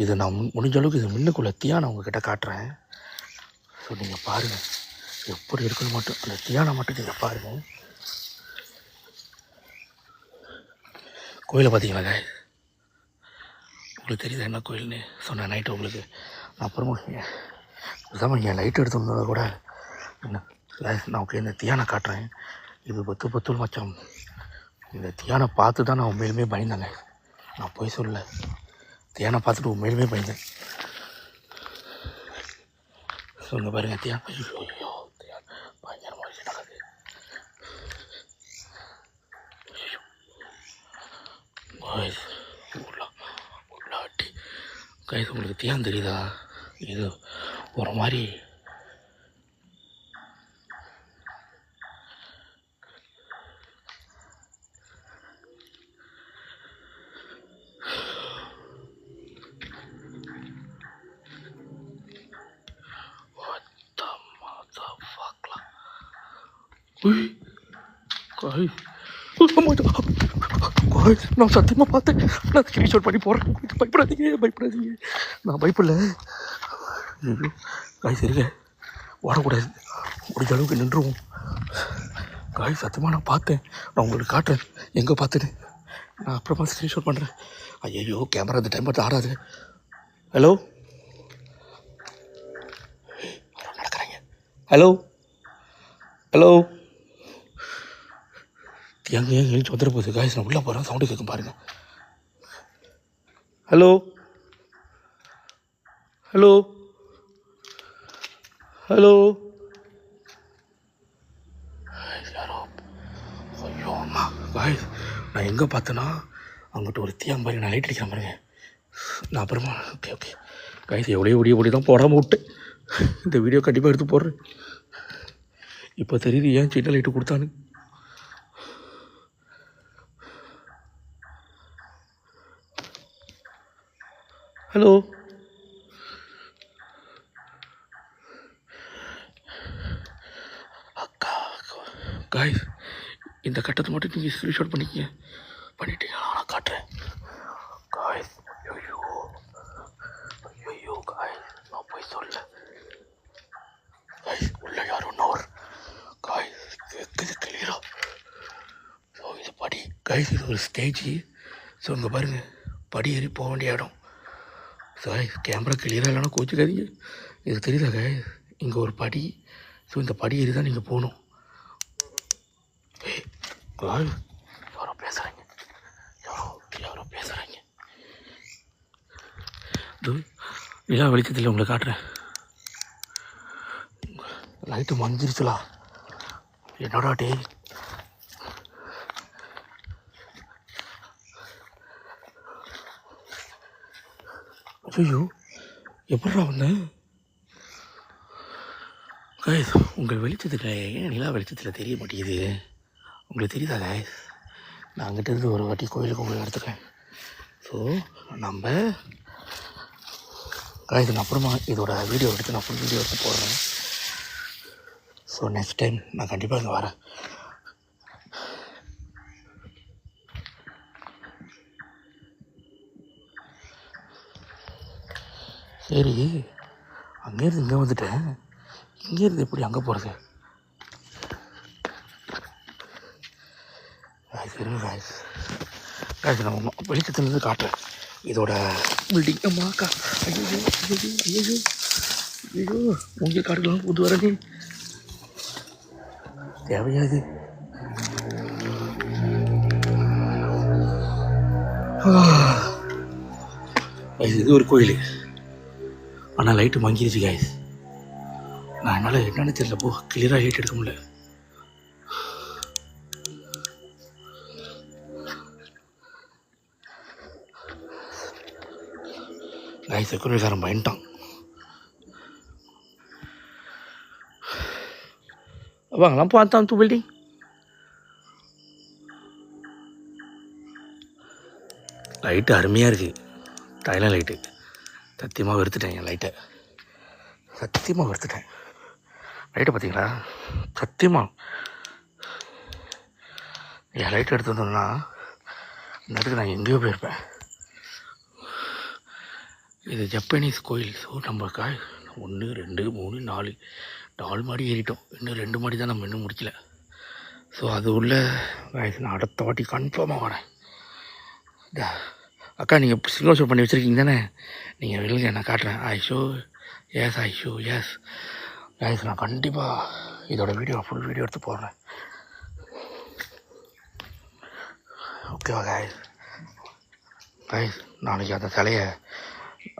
இது நான் முடிஞ்ச அளவுக்கு இது முன்னுக்குள்ள தியானம் உங்ககிட்ட காட்டுறேன். ஸோ நீங்கள் பாருங்கள் எப்படி இருக்குன்னு மட்டும், அந்த தியானம் மட்டும் நீங்கள் பாருங்கள். கோயிலை பார்த்தீங்களா காய்ஸ்? உங்களுக்கு தெரியுதா என்ன கோயில்னு சொன்னேன் நைட்டு உங்களுக்கு. நான் அப்புறமா பேசாமல் என் லைட் எடுத்து வந்ததை கூட என்ன காய்ஸ், நான் ஓகே இந்த தியானம் காட்டுறேன். இது பத்து மச்சம். இந்த தியானம் பார்த்து தான் நான் உண்மையிலுமே பயந்தேங்க. நான் போய் சொல்ல, தியானம் பார்த்துட்டு உண்மையிலுமே பயந்தேன். சொல்லுங்க பாருங்க, தியானம் ஐயோ பயங்கரமாக நடக்குது. காய்ஸ் உள்ளாட்டி காய்ஸ் உங்களுக்கு தியான் தெரியுதா? இது ஒரு மாதிரி நான் சத்தியமாக பார்த்தேன். நான் ஸ்க்ரீன்ஷாட் பண்ணி போடுறேன். பயப்படாதீங்க. நான் பயப்படல. காய் சரிங்க, ஓடக்கூடாது, முடிஞ்ச அளவுக்கு நின்றுவோம். காய் சத்தியமாக நான் பார்த்தேன். நான் உங்களுக்கு காட்டுறேன் எங்கே பார்த்துட்டு. நான் அப்புறமா ஸ்க்ரீன்ஷாட் பண்ணுறேன். ஐயோ கேமரா இந்த டைம் பார்த்து ஆடாது. ஹலோ நடக்கிறாங்க. ஹலோ எங்கே எழுச்சி வந்துட போகுது. காய்ஸ் நான் உள்ளே போகிறேன், சவுண்டு கேட்கும் பாருங்கள். ஹலோ யாரோ. ஐயோ அம்மா காய்ஸ், நான் எங்கே பார்த்தேன்னா அங்கிட்ட ஒரு தீயாம்பாரி நான் லைட் அடிக்கிற பாருங்க. நான் அப்புறமா ஓகே காய்ஸ் எவ்வளோ ஓடி தான் போடாமல் விட்டேன். இந்த வீடியோ கண்டிப்பாக எடுத்து போடுறேன். இப்போ தெரியுது ஏன் சின்ன லைட்டு கொடுத்தானு. ஹலோ அக்கா காய்ஸ், இந்த கட்டத்தை மட்டும் நீங்கள் ஸ்க்ரீன்ஷாட் பண்ணிட்டீங்க. நான் காட்டுறேன் காய்ஸ். ஐயோ காய்ஸ், நான் போய் சொல்ல காய்ஸ். உள்ள யாரும் நோர் காய்ஸ் கேட்குது கிளியரா. ஸோ இது படி காய்ஸ், இது ஒரு ஸ்டேஜ். ஸோ இங்கே பாருங்கள், படி ஏறி போக வேண்டிய இடம். ஸோ கேமரா கிளியராக இல்லைன்னா கோச்சிக்காதீங்க. இது தெரியுதா காய்ஸ், இங்கே ஒரு படி. ஸோ இந்த படி ஏறி தான் நீங்கள் போகணும். யாரோ பேசுகிறாங்க. நிலா வெளிச்சத்தில் உங்களை காட்டுறேன். லைட்டு மஞ்சிருச்சுலா என்னடா டே. ஐயோ எப்படா வந்தேன் காய்ஸ்? உங்கள் வெளிச்சத்தில் ஏன் நிலா வெளிச்சத்தில் தெரிய மாட்டேங்குது? உங்களுக்கு தெரியுதா காய்ஸ்? நான் அங்கிட்ட இருந்து ஒரு வாட்டி கோயிலுக்கு உங்களை எடுத்துக்கிறேன். ஸோ நம்ம காய்ஸ் நான் அப்புறமா இதோட வீடியோ எடுத்து நான் ஃபுல் வீடியோ எடுத்து போடுறேன். ஸோ நெக்ஸ்ட் டைம் நான் கண்டிப்பாக இங்கே வரேன். சரி, அங்கேருந்து இங்கே வந்துட்டேன். இங்கேருந்து எப்படி அங்கே போகிறது? காய்ஸ் நான் வெளிச்சத்துலேருந்து காட்டுறேன் இதோட பில்டிங். அம்மாக்கா ஐயோ உங்க காடுலாம் புது வரது தேவையாது. இது ஒரு கோயில், ஆனால் லைட்டு மங்கிருச்சு காய்ஸ். நான் என்னால் என்னன்னு தெரியல, போ கிளியராக லைட் எடுக்க முடியல. காய்ஸ் செக்யூரிட்டிக்காரன் பயன்ட்டான். வாங்கலாம் பார்த்தான் தூ பில்டிங். லைட்டு அருமையாக இருக்குது, தைலம் லைட்டு. சத்தியமாக வெறுத்துட்டேன் என் லைட்டை, சத்தியமாக வெறுத்துட்டேன். லைட்டை பார்த்தீங்களா? சத்தியமாக என் லைட் எடுத்து வந்தோம்னா இந்த இடத்துக்கு நான் எங்கேயோ போயிருப்பேன். இது ஜப்பனீஸ் கோயில். ஸோ நம்ம 1 2 3 4 மாடி ஏறிட்டோம். இன்னும் 2 மாடி தான் நம்ம இன்னும் முடிக்கல. ஸோ அது உள்ள நான் அடுத்த வாட்டி கன்ஃபார்மாக வரேன். அக்கா நீங்கள் சிங்கிள் ஷோ பண்ணி வச்சுருக்கீங்க தானே? நீங்கள் வெளியே நான் காட்டுறேன். ஐ ஷோ எஸ் காய்ஸ், நான் கண்டிப்பாக இதோட வீடியோ ஃபுல் வீடியோ எடுத்து போடுறேன். ஓகேவா காய்ஸ்? நாளைக்கு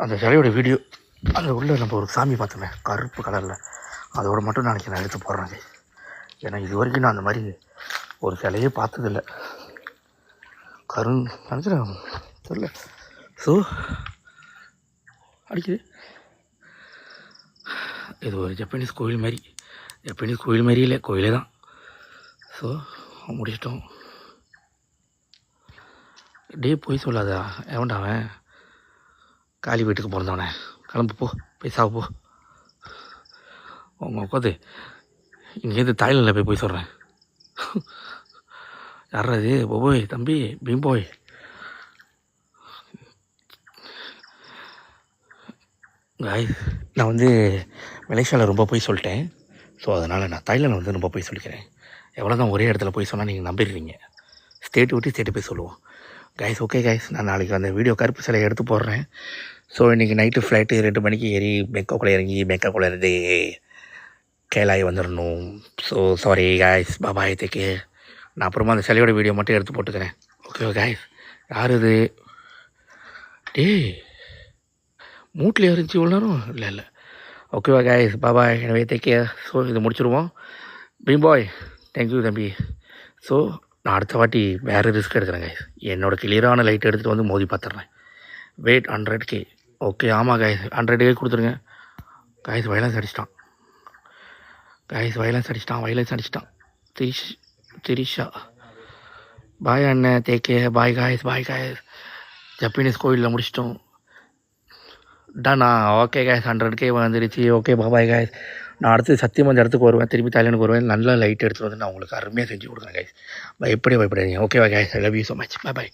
அந்த சிலையோட வீடியோ, அது உள்ள நம்ம ஒரு சாமி பார்த்தோமே கருப்பு கலரில், அதோட மட்டும் நாளைக்கு நான் எடுத்து போடுறேன் காய்ஸ். ஏன்னா இது வரைக்கும் நான் அந்த மாதிரி ஒரு சிலையே பார்த்ததில்லை. கருண் நினச்சிடேன் தெரில. ஸோ அடிக்குது. இது ஒரு ஜப்பனீஸ் கோயில் மாதிரி. ஜப்பனீஸ் கோயில் மாதிரி இல்லை, கோயிலே தான். ஸோ முடிச்சிட்டோம். டே போய் சொல்லாதா, எவன்டா அவன்? காலி வீட்டுக்கு பிறந்தவனே, கிளம்பு போ, போய் சாவு போ. அவங்க உட்காந்து இங்கேருந்து தாய்லாண்டில் போய் சொல்கிறேன். யாராது? போய் தம்பி பீம்போய். காய்ஸ், நான் வந்து மலேசியாவில் ரொம்ப போய் சொல்லிட்டேன். ஸோ அதனால் நான் தாய்லாண்டில் வந்து ரொம்ப போய் சொல்லிக்கிறேன். எவ்வளோ தான் ஒரே இடத்துல போய் சொன்னால் நீங்கள் நம்பிடுவீங்க. ஸ்டேட்டு விட்டு ஸ்டேட்டு போய் சொல்லுவோம். கைஸ் ஓகே கைஸ், நான் நாளைக்கு அந்த வீடியோ கருப்பு சிலையை எடுத்து போடுறேன். ஸோ இன்றைக்கி நைட்டு ஃப்ளைட்டு 2 மணிக்கு ஏறி பேங்காக்குள்ளே இறங்கி பேங்காக்குள்ளே இருந்து கேலாய் வந்துடணும். ஸோ சாரி கைஸ், பாபாய் தேக்கே. நான் அப்புறமா அந்த சிலையோட வீடியோ மட்டும் எடுத்து போட்டுக்கிறேன். Okay guys. யார் இது? மூட்டில் இருந்துச்சு இவ்வளோ நேரம்? இல்லை. ஓகேவா கைஸ், பாபாய். எனவே தேக்கே. ஸோ இது முடிச்சுருவோம். பீம்பாய் தேங்க்யூ தம்பி. ஸோ நான் அடுத்த வாட்டி வேறு ரிஸ்க் எடுக்கிறேன் கைஸ். என்னோடய கிளியரான லைட் எடுத்துகிட்டு வந்து மோதி பார்த்துட்றேன். Wait 100K. ஓகே, ஆமாம் கைஸ், 100K கொடுத்துருங்க. கைஸ் வைலன்ஸ் அடிச்சிட்டான். வைலன்ஸ் அடிச்சிட்டான். திரிஷா பாய் அண்ணன், தேக்கே. Bye guys. ஜப்பனீஸ் கோயிலில் முடிச்சிட்டோம். டானா ஓகே காய்ஸ், 100K வந்துருச்சு. Okay bye guys. நான் அடுத்து சத்தியமாக அந்த இடத்துக்கு வருவேன், திருப்பி தாய்லாண்டுக்கு வருவேன். நல்லா லைட் எடுத்துகிட்டு வந்து நான் உங்களுக்கு அருமையாக செஞ்சு கொடுக்குறேன் காய்ஸ். பயப்படாதீங்க. ஓகேவா guys, I love you so much. Bye.